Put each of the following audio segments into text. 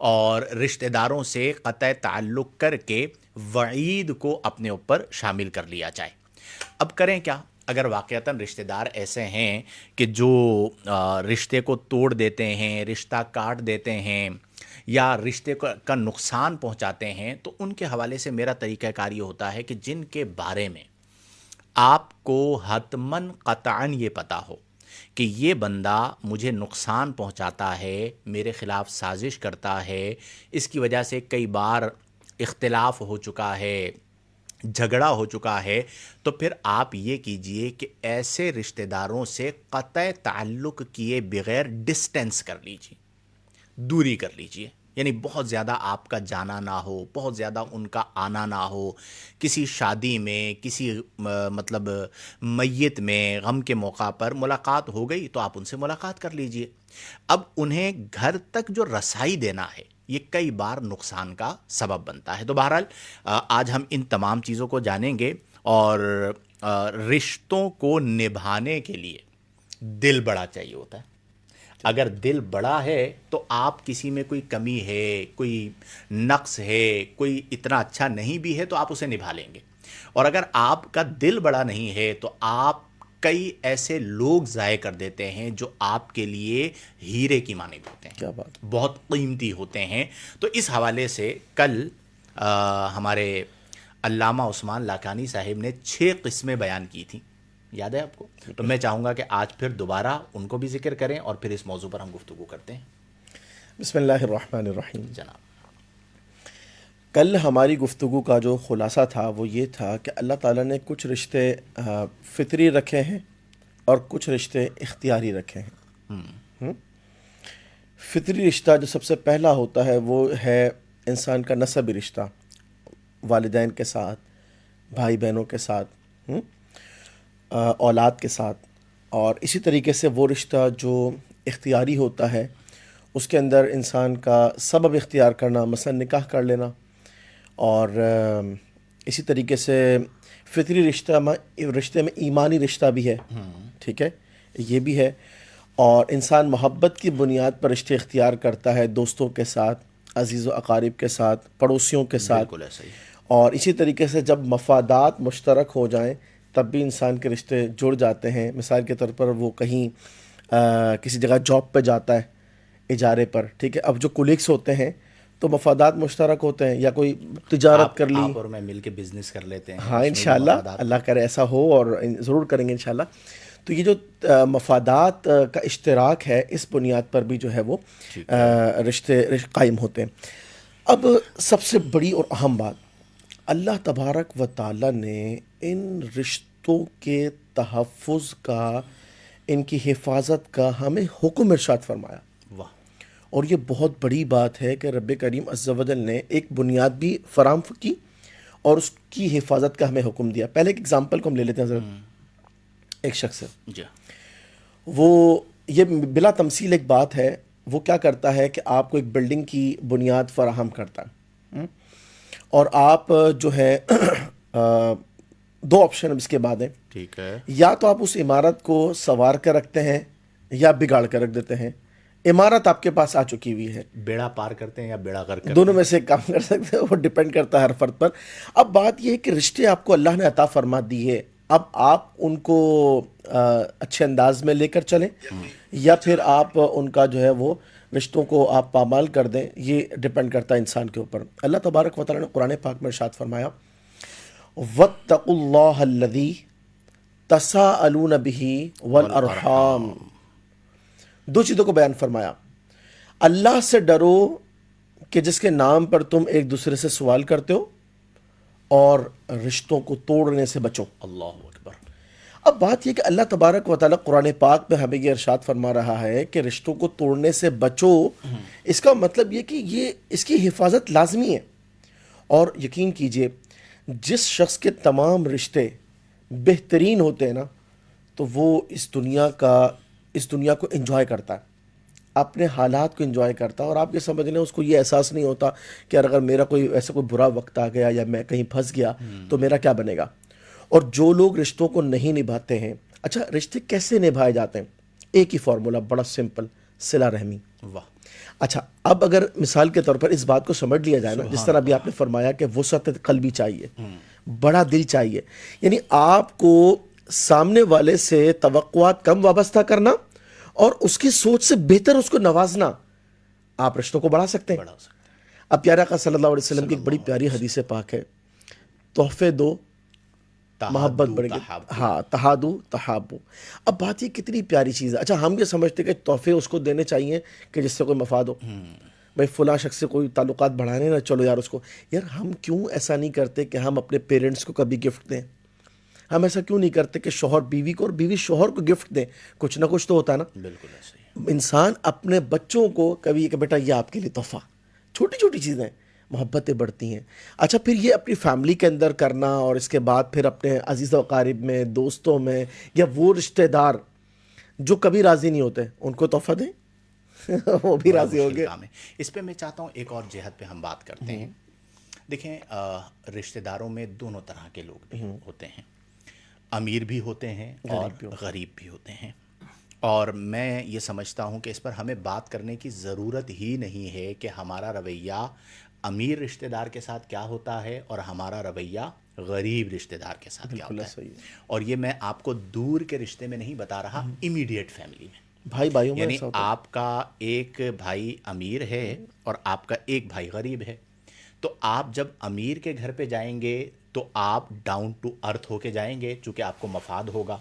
اور رشتہ داروں سے قطع تعلق کر کے وعید کو اپنے اوپر شامل کر لیا جائے۔ اب کریں کیا اگر واقعتاً رشتہ دار ایسے ہیں کہ جو رشتے کو توڑ دیتے ہیں، رشتہ کاٹ دیتے ہیں یا رشتے کا نقصان پہنچاتے ہیں، تو ان کے حوالے سے میرا طریقہ کار یہ ہوتا ہے کہ جن کے بارے میں آپ کو حتماً قطعاً یہ پتہ ہو کہ یہ بندہ مجھے نقصان پہنچاتا ہے، میرے خلاف سازش کرتا ہے، اس کی وجہ سے کئی بار اختلاف ہو چکا ہے، جھگڑا ہو چکا ہے، تو پھر آپ یہ کیجئے کہ ایسے رشتہ داروں سے قطع تعلق کیے بغیر ڈسٹینس کر لیجئے، دوری کر لیجئے، یعنی بہت زیادہ آپ کا جانا نہ ہو، بہت زیادہ ان کا آنا نہ ہو، کسی شادی میں، کسی مطلب میت میں، غم کے موقع پر ملاقات ہو گئی تو آپ ان سے ملاقات کر لیجئے۔ اب انہیں گھر تک جو رسائی دینا ہے یہ کئی بار نقصان کا سبب بنتا ہے۔ تو بہرحال آج ہم ان تمام چیزوں کو جانیں گے، اور رشتوں کو نبھانے کے لیے دل بڑا چاہیے ہوتا ہے۔ اگر دل بڑا ہے تو آپ کسی میں کوئی کمی ہے، کوئی نقص ہے، کوئی اتنا اچھا نہیں بھی ہے تو آپ اسے نبھا لیں گے، اور اگر آپ کا دل بڑا نہیں ہے تو آپ کئی ایسے لوگ ضائع کر دیتے ہیں جو آپ کے لیے ہیرے کی مانند ہوتے ہیں، کیا بات، بہت قیمتی ہوتے ہیں۔ تو اس حوالے سے کل ہمارے علامہ عثمان لاکانی صاحب نے 6 قسمیں بیان کی تھیں، یاد ہے آپ کو؟ تو میں چاہوں گا کہ آج پھر دوبارہ ان کو بھی ذکر کریں اور پھر اس موضوع پر ہم گفتگو کرتے ہیں۔ بسم اللہ الرحمن الرحیم۔ جناب، کل ہماری گفتگو کا جو خلاصہ تھا وہ یہ تھا کہ اللہ تعالیٰ نے کچھ رشتے فطری رکھے ہیں اور کچھ رشتے اختیاری رکھے ہیں۔ فطری رشتہ جو سب سے پہلا ہوتا ہے وہ ہے انسان کا نسبی رشتہ، والدین کے ساتھ، بھائی بہنوں کے ساتھ، اولاد کے ساتھ، اور اسی طریقے سے وہ رشتہ جو اختیاری ہوتا ہے اس کے اندر انسان کا سبب اختیار کرنا، مثلا نکاح کر لینا، اور اسی طریقے سے فطری رشتے میں ایمانی رشتہ بھی ہے، ٹھیک ہے، یہ بھی ہے، اور انسان محبت کی بنیاد پر رشتے اختیار کرتا ہے دوستوں کے ساتھ، عزیز و اقارب کے ساتھ، پڑوسیوں کے ساتھ، بالکل ایسا ہی۔ اور اسی طریقے سے جب مفادات مشترک ہو جائیں تب بھی انسان کے رشتے جڑ جاتے ہیں۔ مثال کے طور پر وہ کہیں کسی جگہ جاب پہ جاتا ہے اجارے پر، ٹھیک ہے، اب جو کولیگس ہوتے ہیں تو مفادات مشترک ہوتے ہیں، یا کوئی تجارت کر لی، آپ اور میں مل کے بزنس کر لیتے ہیں، ہاں اس میں بھی انشاءاللہ مفادات۔ اللہ کرے ایسا ہو، اور ضرور کریں گے انشاءاللہ۔ تو یہ جو مفادات کا اشتراک ہے اس بنیاد پر بھی جو ہے وہ رشتے قائم ہوتے ہیں۔ اب سب سے بڑی اور اہم بات، اللہ تبارک و تعالیٰ نے ان رشتوں کے تحفظ کا، ان کی حفاظت کا ہمیں حکم ارشاد فرمایا، واہ، اور یہ بہت بڑی بات ہے کہ رب کریم عز و جل نے ایک بنیاد بھی فراہم کی اور اس کی حفاظت کا ہمیں حکم دیا۔ پہلے ایک ایگزامپل کو ہم لے لیتے ہیں حضرت۔ ایک شخص ہے، جی، وہ یہ بلا تمثیل ایک بات ہے، وہ کیا کرتا ہے کہ آپ کو ایک بلڈنگ کی بنیاد فراہم کرتا ہے، اور آپ جو ہے دو آپشن اس کے بعد ہیں، ٹھیک ہے، یا تو آپ اس عمارت کو سنوار کر رکھتے ہیں یا بگاڑ کر رکھ دیتے ہیں۔ عمارت آپ کے پاس آ چکی ہوئی ہے، بیڑا پار کرتے ہیں یا بیڑا کر کرتے دونوں میں سے ایک کام کر سکتے ہیں، وہ ڈیپینڈ کرتا ہے ہر فرد پر۔ اب بات یہ ہے کہ رشتے آپ کو اللہ نے عطا فرما دیے، اب آپ ان کو اچھے انداز میں لے کر چلیں یا پھر آپ ان کا جو ہے وہ رشتوں کو آپ پامال کر دیں، یہ ڈیپینڈ کرتا ہے انسان کے اوپر۔ اللہ تبارک و تعالیٰ نے قرآن پاک میں ارشاد فرمایا، وَاتَّقُوا اللَّهَ الَّذِي تَسَاءَلُونَ بِهِ وَالْأَرْحَامَ۔ دو چیزوں کو بیان فرمایا، اللہ سے ڈرو کہ جس کے نام پر تم ایک دوسرے سے سوال کرتے ہو، اور رشتوں کو توڑنے سے بچو۔ اللہ اکبر۔ اب بات یہ کہ اللہ تبارک و تعالیٰ قرآن پاک میں ہمیں یہ ارشاد فرما رہا ہے کہ رشتوں کو توڑنے سے بچو، اس کا مطلب یہ کہ یہ اس کی حفاظت لازمی ہے۔ اور یقین کیجئے جس شخص کے تمام رشتے بہترین ہوتے ہیں نا، تو وہ اس دنیا کو انجوائے کرتا ہے، اپنے حالات کو انجوائے کرتا ہے، اور آپ یہ سمجھ لیں اس کو یہ احساس نہیں ہوتا کہ اگر میرا کوئی ایسا کوئی برا وقت آ گیا یا میں کہیں پھنس گیا تو میرا کیا بنے گا۔ اور جو لوگ رشتوں کو نہیں نبھاتے ہیں، اچھا رشتے کیسے نبھائے جاتے ہیں؟ ایک ہی فارمولا، بڑا سمپل، صلہ رحمی۔ واہ، اچھا اب اگر مثال کے طور پر اس بات کو سمجھ لیا جائے نا، جس طرح ابھی آپ نے فرمایا کہ وسعت قلبی چاہیے، بڑا دل چاہیے، یعنی آپ کو سامنے والے سے توقعات کم وابستہ کرنا اور اس کی سوچ سے بہتر اس کو نوازنا، آپ رشتوں کو بڑھا سکتے ہیں۔ بڑھا سکتے اب پیارے آقا صلی اللہ علیہ وسلم کی ایک بڑی پیاری حدیث پاک ہے، تحفے دو محبت بڑھے گی، ہاں تہادو تحابو۔ اب بات یہ کتنی پیاری چیز ہے۔ اچھا ہم یہ سمجھتے کہ تحفے اس کو دینے چاہیے کہ جس سے کوئی مفاد ہو، بھائی فلاں شخص سے کوئی تعلقات بڑھانے نا، چلو یار اس کو، یار ہم کیوں ایسا نہیں کرتے کہ ہم اپنے پیرنٹس کو کبھی گفٹ دیں؟ ہم ایسا کیوں نہیں کرتے کہ شوہر بیوی کو اور بیوی شوہر کو گفٹ دیں؟ کچھ نہ کچھ تو ہوتا ہے نا۔ بالکل ایسے ہی انسان اپنے بچوں کو کبھی کہ بیٹا یہ آپ کے لیے تحفہ، چھوٹی چھوٹی چیزیں، محبتیں بڑھتی ہیں۔ اچھا پھر یہ اپنی فیملی کے اندر کرنا، اور اس کے بعد پھر اپنے عزیز و اقارب میں، دوستوں میں، یا وہ رشتہ دار جو کبھی راضی نہیں ہوتے ان کو تحفہ دیں وہ بھی بڑا راضی ہوں مشکل گے۔ کام ہے۔ اس پہ میں چاہتا ہوں ایک اور جہت پہ ہم بات کرتے ہیں۔ دیکھیں رشتہ داروں میں دونوں طرح کے لوگ بھی ہوتے ہیں، امیر بھی ہوتے ہیں اور غریب بھی ہوتے ہیں، اور میں یہ سمجھتا ہوں کہ اس پر ہمیں بات کرنے کی ضرورت ہی نہیں ہے کہ ہمارا رویہ امیر رشتہ دار کے ساتھ کیا ہوتا ہے اور ہمارا رویہ غریب رشتہ دار کے ساتھ کیا بالکل ہوتا صحیح ہے۔ ہے، اور یہ میں آپ کو دور کے رشتے میں نہیں بتا رہا، امیڈیٹ فیملی میں، بھائی بھائیوں میں یعنی ایسا ہوتا ہے۔ آپ کا ایک بھائی امیر ہے اور آپ کا ایک بھائی غریب ہے، تو آپ جب امیر کے گھر پہ جائیں گے تو آپ ڈاؤن ٹو ارتھ ہو کے جائیں گے چونکہ آپ کو مفاد ہوگا،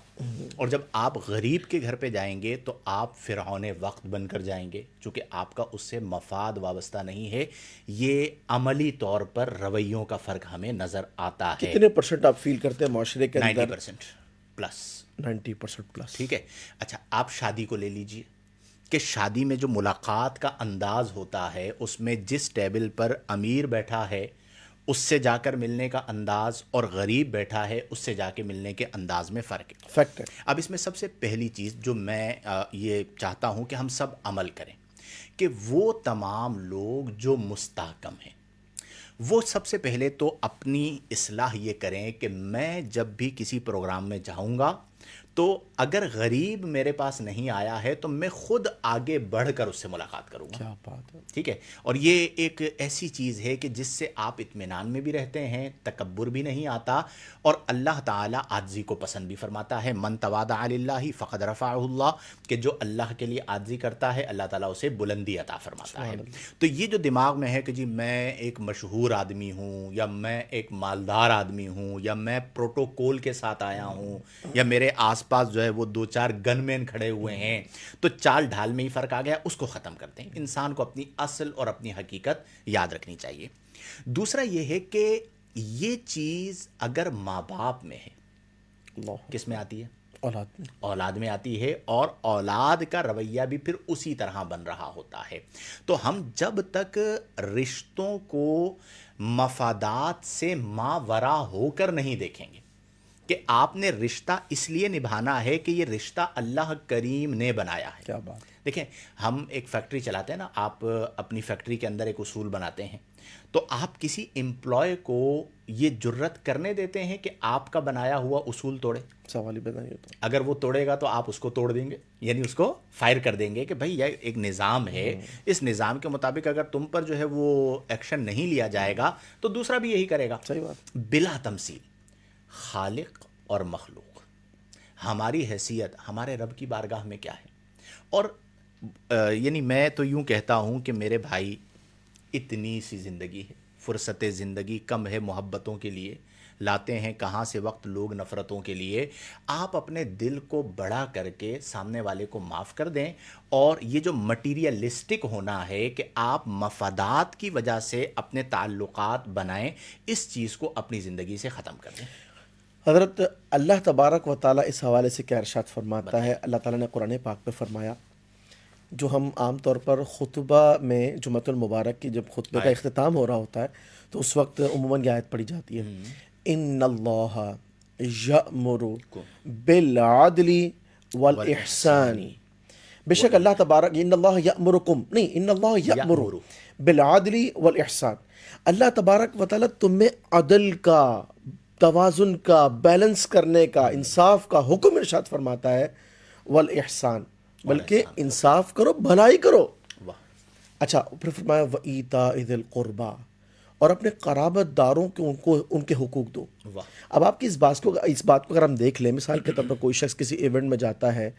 اور جب آپ غریب کے گھر پہ جائیں گے تو آپ فرعون وقت بن کر جائیں گے چونکہ آپ کا اس سے مفاد وابستہ نہیں ہے۔ یہ عملی طور پر رویوں کا فرق ہمیں نظر آتا ہے۔ کتنے پرسنٹ آپ فیل کرتے ہیں معاشرے کے اندر؟ 90% پلس، 90% پلس۔ ٹھیک ہے۔ اچھا آپ شادی کو لے لیجئے کہ شادی میں جو ملاقات کا انداز ہوتا ہے اس میں جس ٹیبل پر امیر بیٹھا ہے اس سے جا کر ملنے کا انداز اور غریب بیٹھا ہے اس سے جا کے ملنے کے انداز میں فرق ہے۔ فیکٹ ہے۔ اب اس میں سب سے پہلی چیز جو میں یہ چاہتا ہوں کہ ہم سب عمل کریں کہ وہ تمام لوگ جو مستحکم ہیں وہ سب سے پہلے تو اپنی اصلاح یہ کریں کہ میں جب بھی کسی پروگرام میں جاؤں گا تو اگر غریب میرے پاس نہیں آیا ہے تو میں خود آگے بڑھ کر اس سے ملاقات کروں گا۔ کیا بات ہے۔ ٹھیک ہے، اور یہ ایک ایسی چیز ہے کہ جس سے آپ اطمینان میں بھی رہتے ہیں، تکبر بھی نہیں آتا، اور اللہ تعالیٰ عاجزی کو پسند بھی فرماتا ہے۔ من تواضع للہ فقد رفعہ اللہ، کہ جو اللہ کے لیے عاجزی کرتا ہے اللہ تعالیٰ اسے بلندی عطا فرماتا ہے۔ تو یہ جو دماغ میں ہے کہ جی میں ایک مشہور آدمی ہوں، یا میں ایک مالدار آدمی ہوں، یا میں پروٹوکول کے ساتھ آیا ہوں، یا میرے آس پاس جو ہے وہ 2-4 گن مین کھڑے ہوئے ہیں، تو چال ڈھال میں ہی فرق آ گیا، اس کو ختم کرتے ہیں۔ انسان کو اپنی اصل اور اپنی حقیقت یاد رکھنی چاہیے۔ دوسرا یہ ہے کہ یہ چیز اگر ماں باپ میں ہے، اللہ، کس میں آتی ہے؟ اولاد میں۔ اولاد میں آتی ہے، اور اولاد کا رویہ بھی پھر اسی طرح بن رہا ہوتا ہے۔ تو ہم جب تک رشتوں کو مفادات سے ماورا ہو کر نہیں دیکھیں گے کہ آپ نے رشتہ اس لیے نبھانا ہے کہ یہ رشتہ اللہ کریم نے بنایا ہے۔ کیا بات ہے۔ دیکھیں ہم ایک فیکٹری چلاتے ہیں نا، آپ اپنی فیکٹری کے اندر ایک اصول بناتے ہیں، تو آپ کسی امپلائی کو یہ جرت کرنے دیتے ہیں کہ آپ کا بنایا ہوا اصول توڑے؟ سوال ہی پیدا نہیں ہوتا۔ اگر وہ توڑے گا تو آپ اس کو توڑ دیں گے، یعنی اس کو فائر کر دیں گے کہ بھائی یہ ایک نظام ہے، اس نظام کے مطابق اگر تم پر جو ہے وہ ایکشن نہیں لیا جائے گا تو دوسرا بھی یہی کرے گا۔ صحیح بات۔ بلا تمثیل خالق اور مخلوق، ہماری حیثیت ہمارے رب کی بارگاہ میں کیا ہے؟ اور یعنی میں تو یوں کہتا ہوں کہ میرے بھائی اتنی سی زندگی ہے، فرصت زندگی کم ہے محبتوں کے لیے، لاتے ہیں کہاں سے وقت لوگ نفرتوں کے لیے۔ آپ اپنے دل کو بڑا کر کے سامنے والے کو معاف کر دیں، اور یہ جو مٹیریلسٹک ہونا ہے کہ آپ مفادات کی وجہ سے اپنے تعلقات بنائیں، اس چیز کو اپنی زندگی سے ختم کر دیں۔ حضرت اللہ تبارک و تعالیٰ اس حوالے سے کیا ارشاد فرماتا ہے؟ اللہ تعالیٰ نے قرآن پاک میں فرمایا، جو ہم عام طور پر خطبہ میں جمعۃ المبارک کی جب خطبے کا اختتام ہو رہا ہوتا ہے تو اس وقت عموماً یہ آیت پڑھی جاتی ہے، ان اللہ یأمر بالعدل والاحسان، بے شک اللہ تبارک، ان اللہ یأمرکم نہیں، ان اللہ یأمر بالعدل والاحسان، اللہ تبارک و تعالیٰ تمہیں عدل کا، توازن کا، بیلنس کرنے کا، انصاف کا حکم ارشاد فرماتا ہے، والاحسان، بلکہ انصاف کرو، بھلائی کرو۔ واہ، اچھا پھر فرمایا وَإِيتَاءِ ذِي الْقُرْبَى، اور اپنے قرابت داروں کے ان کے حقوق دو. واہ. اب آپ کی اس بات کو اگر ہم دیکھ لیں، مثال کے طور پر کوئی شخص کسی ایونٹ میں جاتا ہے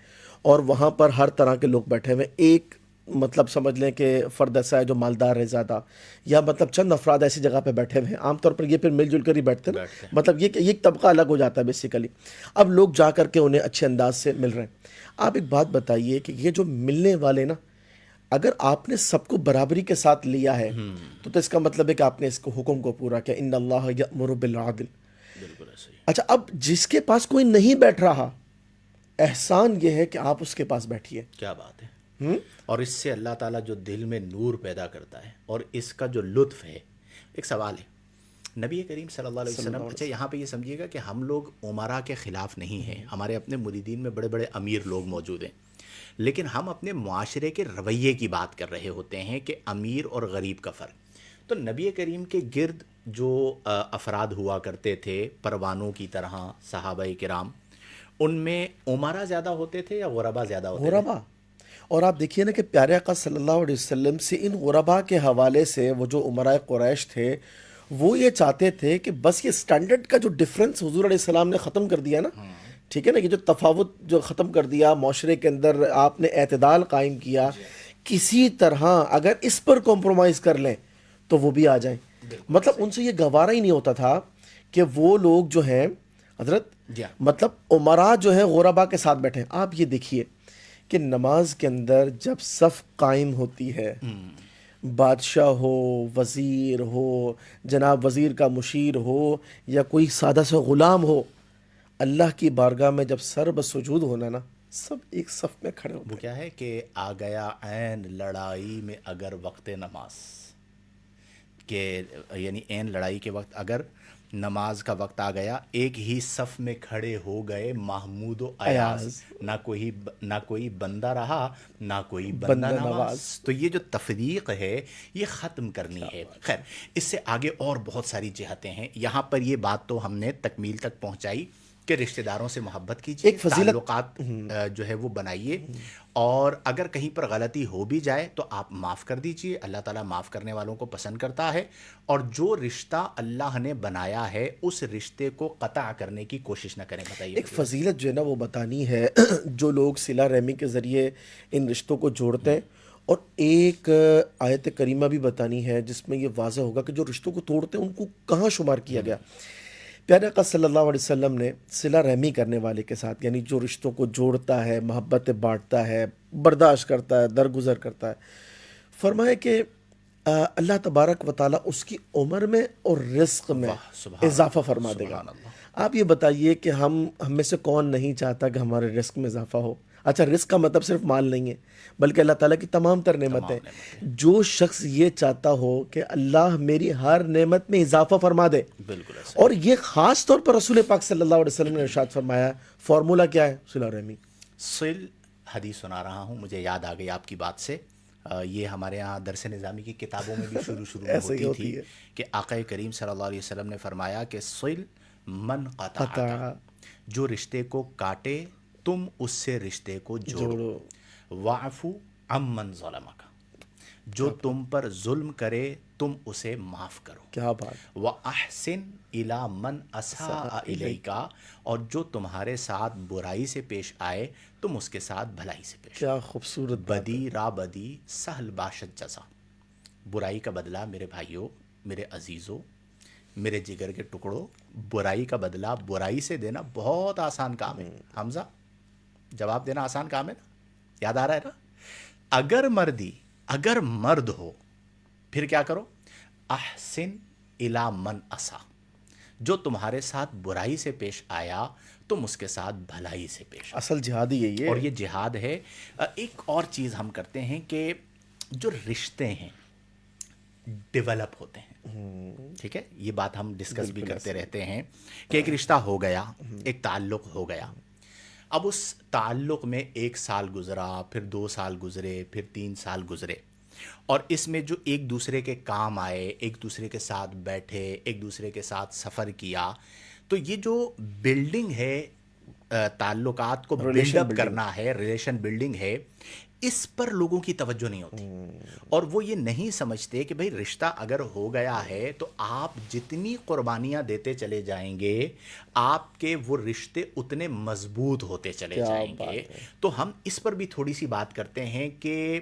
اور وہاں پر ہر طرح کے لوگ بیٹھے ہوئے، ایک مطلب سمجھ لیں کہ فرد ایسا ہے جو مالدار ہے زیادہ، یا مطلب چند افراد ایسی جگہ پہ بیٹھے ہوئے ہیں، عام طور پر یہ پھر مل جل کر ہی بیٹھتے ہیں نا، مطلب یہ ایک طبقہ الگ ہو جاتا ہے بیسیکلی. اب لوگ جا کر کے انہیں اچھے انداز سے مل رہے ہیں. آپ ایک بات بتائیے کہ یہ جو ملنے والے نا، اگر آپ نے سب کو برابری کے ساتھ لیا ہے تو اس کا مطلب ہے کہ آپ نے اس کو حکم کو پورا کیا، ان اللہ یأمر بالعدل. بالکل ایسے ہی. اچھا اب جس کے پاس کوئی نہیں بیٹھ رہا، احسان یہ ہے کہ آپ اس کے پاس بیٹھیے. کیا بات ہے. اور اس سے اللہ تعالیٰ جو دل میں نور پیدا کرتا ہے اور اس کا جو لطف ہے. ایک سوال ہے، نبی کریم صلی اللہ علیہ وسلم، اچھا یہاں پہ یہ سمجھیے گا کہ ہم لوگ عمرا کے خلاف نہیں ہیں، ہمارے اپنے مریدین میں بڑے بڑے امیر لوگ موجود ہیں، لیکن ہم اپنے معاشرے کے رویے کی بات کر رہے ہوتے ہیں کہ امیر اور غریب کا فرق. تو نبی کریم کے گرد جو افراد ہوا کرتے تھے پروانوں کی طرح، صحابہ کرام، ان میں عمرا زیادہ ہوتے تھے یا غربا زیادہ ہوتے تھے؟ غربا. اور آپ دیکھیے نا کہ پیارے آقا صلی اللہ علیہ وسلم سے ان غربا کے حوالے سے وہ جو امراء قریش تھے وہ یہ چاہتے تھے کہ بس یہ سٹینڈرڈ کا جو ڈفرنس حضور علیہ السلام نے ختم کر دیا نا، ٹھیک ہے نا، یہ جو تفاوت جو ختم کر دیا معاشرے کے اندر، آپ نے اعتدال قائم کیا، کسی طرح اگر اس پر کمپرومائز کر لیں تو وہ بھی آ جائیں. مطلب ان سے یہ گوارا ہی نہیں ہوتا تھا کہ وہ لوگ جو ہیں حضرت، مطلب عمراء جو ہیں غربا کے ساتھ بیٹھے ہیں. آپ یہ دیکھیے کہ نماز کے اندر جب صف قائم ہوتی ہے، بادشاہ ہو، وزیر ہو، جناب وزیر کا مشیر ہو، یا کوئی سادہ سا غلام ہو، اللہ کی بارگاہ میں جب سر بسجود ہونا نا، سب ایک صف میں کھڑے ہوتے وہ ہیں. کیا ہے کہ آ گیا عین لڑائی میں اگر وقت نماز، کہ یعنی عین لڑائی کے وقت اگر نماز کا وقت آ گیا، ایک ہی صف میں کھڑے ہو گئے محمود و ایاز، نہ کوئی بندہ رہا نہ کوئی بندہ نواز. تو یہ جو تفریق ہے یہ ختم کرنی ہے. خیر، اس سے آگے اور بہت ساری جہتیں ہیں. یہاں پر یہ بات تو ہم نے تکمیل تک پہنچائی کہ رشتہ داروں سے محبت کیجیے، ایک فضیلت تعلقات جو ہے وہ بنائیے، اور اگر کہیں پر غلطی ہو بھی جائے تو آپ معاف کر دیجیے. اللہ تعالیٰ معاف کرنے والوں کو پسند کرتا ہے، اور جو رشتہ اللہ نے بنایا ہے اس رشتے کو قطع کرنے کی کوشش نہ کریں. بتائیے. ایک فضیلت جو ہے نا وہ بتانی ہے جو لوگ صلہ رحمی کے ذریعے ان رشتوں کو جوڑتے ہیں، اور ایک آیت کریمہ بھی بتانی ہے جس میں یہ واضح ہوگا کہ جو رشتوں کو توڑتے ہیں ان کو کہاں شمار کیا گیا. پیارے آقا صلی اللہ علیہ وسلم نے صلہ رحمی کرنے والے کے ساتھ، یعنی جو رشتوں کو جوڑتا ہے، محبت بانٹتا ہے، برداشت کرتا ہے، درگزر کرتا ہے، فرمایا کہ اللہ تبارک و تعالیٰ اس کی عمر میں اور رزق میں اضافہ فرما دے گا. آپ یہ بتائیے کہ ہم میں سے کون نہیں چاہتا کہ ہمارے رزق میں اضافہ ہو؟ اچھا، رزق کا مطلب صرف مال نہیں ہے، بلکہ اللہ تعالیٰ کی تمام تر نعمتیں. جو شخص یہ چاہتا ہو کہ اللہ میری ہر نعمت میں اضافہ فرما دے، بالکل. اور یہ خاص طور پر رسول پاک صلی اللہ علیہ وسلم نے ارشاد فرمایا، فارمولا کیا ہے؟ صلہ رحمی. حدیث سنا رہا ہوں، مجھے یاد آ گئی آپ کی بات سے. یہ ہمارے ہاں درس نظامی کی کتابوں میں بھی شروع میں ہوتی تھی کہ آقا کریم صلی اللہ علیہ وسلم نے فرمایا کہ صل من قطع، جو رشتے کو کاٹے تم اس سے رشتے کو جوڑو، واعفو عمن ظلمک، جو تم پر ظلم کرے تم اسے معاف کرو. کیا بات. وَأَحْسِنْ إِلَىٰ مَنْ أَسَاءَ إِلَيْكَ، اور جو تمہارے ساتھ برائی سے پیش آئے تم اس کے ساتھ بھلائی سے پیش. کیا خوبصورت. بدی را بدی سہل باشد جزا. برائی کا بدلہ میرے بھائیوں، میرے عزیزوں، میرے جگر کے ٹکڑوں، برائی کا بدلہ برائی سے دینا بہت آسان کام ہے. حمزہ، جواب دینا آسان کام ہے نا؟ یاد آ رہا ہے نا؟ اگر مرد ہو پھر کیا کرو؟ احسن الی من اسا، جو تمہارے ساتھ برائی سے پیش آیا تم اس کے ساتھ بھلائی سے پیش آؤ. اصل جہاد ہی یہی ہے. اور یہ جہاد ہے. ایک اور چیز ہم کرتے ہیں کہ جو رشتے ہیں ڈیولپ ہوتے ہیں، ٹھیک ہے، یہ بات ہم ڈسکس بھی کرتے رہتے ہیں کہ ایک رشتہ ہو گیا، ایک تعلق ہو گیا، اب اس تعلق میں 1 سال گزرا، پھر 2 سال گزرے، پھر 3 سال گزرے، اور اس میں جو ایک دوسرے کے کام آئے، ایک دوسرے کے ساتھ بیٹھے، ایک دوسرے کے ساتھ سفر کیا، تو یہ جو بلڈنگ ہے، تعلقات کو بلڈ اپ کرنا ہے، ریلیشن بلڈنگ ہے، اس پر لوگوں کی توجہ نہیں ہوتی، اور وہ یہ نہیں سمجھتے کہ بھئی رشتہ اگر ہو گیا ہے تو آپ جتنی قربانیاں دیتے چلے جائیں گے آپ کے وہ رشتے اتنے مضبوط ہوتے چلے کیا جائیں گے. بات ہے. تو ہم اس پر بھی تھوڑی سی بات کرتے ہیں کہ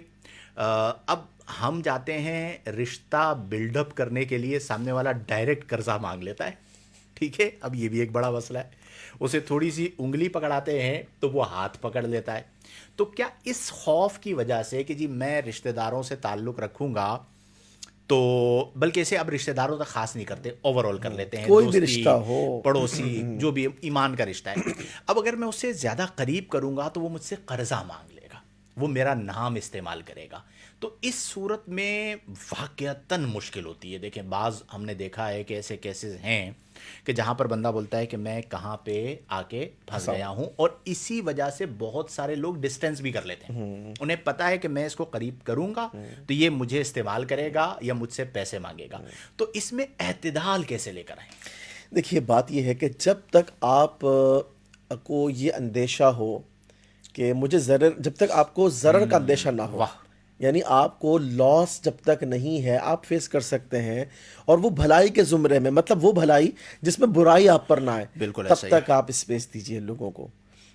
اب ہم جاتے ہیں رشتہ بلڈ اپ کرنے کے لیے، سامنے والا ڈائریکٹ قرضہ مانگ لیتا ہے، ٹھیک ہے، اب یہ بھی ایک بڑا مسئلہ ہے. اسے تھوڑی سی انگلی پکڑاتے ہیں تو وہ ہاتھ پکڑ لیتا ہے. تو کیا اس خوف کی وجہ سے کہ جی میں رشتہ داروں سے تعلق رکھوں گا، تو بلکہ اسے اب رشتہ داروں تک خاص نہیں کرتے، اوور آل کر لیتے ہیں، کوئی بھی رشتہ دوستی، ہو، پڑوسی، جو بھی ایمان کا رشتہ ہے. اب اگر میں اس سے زیادہ قریب کروں گا تو وہ مجھ سے قرضہ مانگ لے گا، وہ میرا نام استعمال کرے گا. تو اس صورت میں واقعتاً مشکل ہوتی ہے. دیکھیں بعض ہم نے دیکھا ہے کہ ایسے کیسز ہیں کہ جہاں پر بندہ بولتا ہے کہ میں کہاں پہ آ کے پھنس گیا ہوں، اور اسی وجہ سے بہت سارے لوگ ڈسٹینس بھی کر لیتے ہیں. انہیں پتا ہے کہ میں اس کو قریب کروں گا تو یہ مجھے استعمال کرے گا یا مجھ سے پیسے مانگے گا. تو اس میں اعتدال کیسے لے کر آئیں؟ دیکھیے بات یہ ہے کہ جب تک آپ کو یہ اندیشہ ہو کہ مجھے ضرر، جب تک آپ کو ضرر کا اندیشہ نہ ہو، واہ، یعنی آپ کو لاس جب تک نہیں ہے آپ فیس کر سکتے ہیں، اور وہ بھلائی کے زمرے میں، مطلب وہ بھلائی جس میں برائی آپ پر نہ آئے، بالکل تب ایسا ہی تک آپ اسپیس دیجئے لوگوں کو.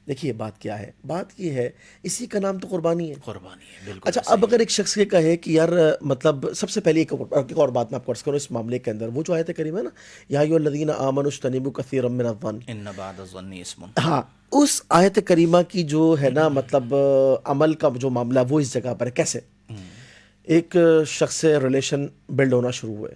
دیکھیے بات کیا ہے، بات یہ ہے اسی کا نام تو قربانی ہے. قربانی ہے، بالکل اچھا ایسا اب ہی اگر ایک شخص یہ کہے کہ یار مطلب سب سے پہلے ایک اور بات میں آپ کو عرض کروں اس معاملے کے اندر، وہ جو آیت کریمہ ہے نا، یا ایھا الذین آمنوا اجتنبوا کثیرا من الظن، ان بعد الظن اسم. ہاں اس آیت کریمہ کی جو ہے نا مطلب عمل کا جو معاملہ وہ اس جگہ پر ہے. کیسے ایک شخص سے ریلیشن بلڈ ہونا شروع ہوئے،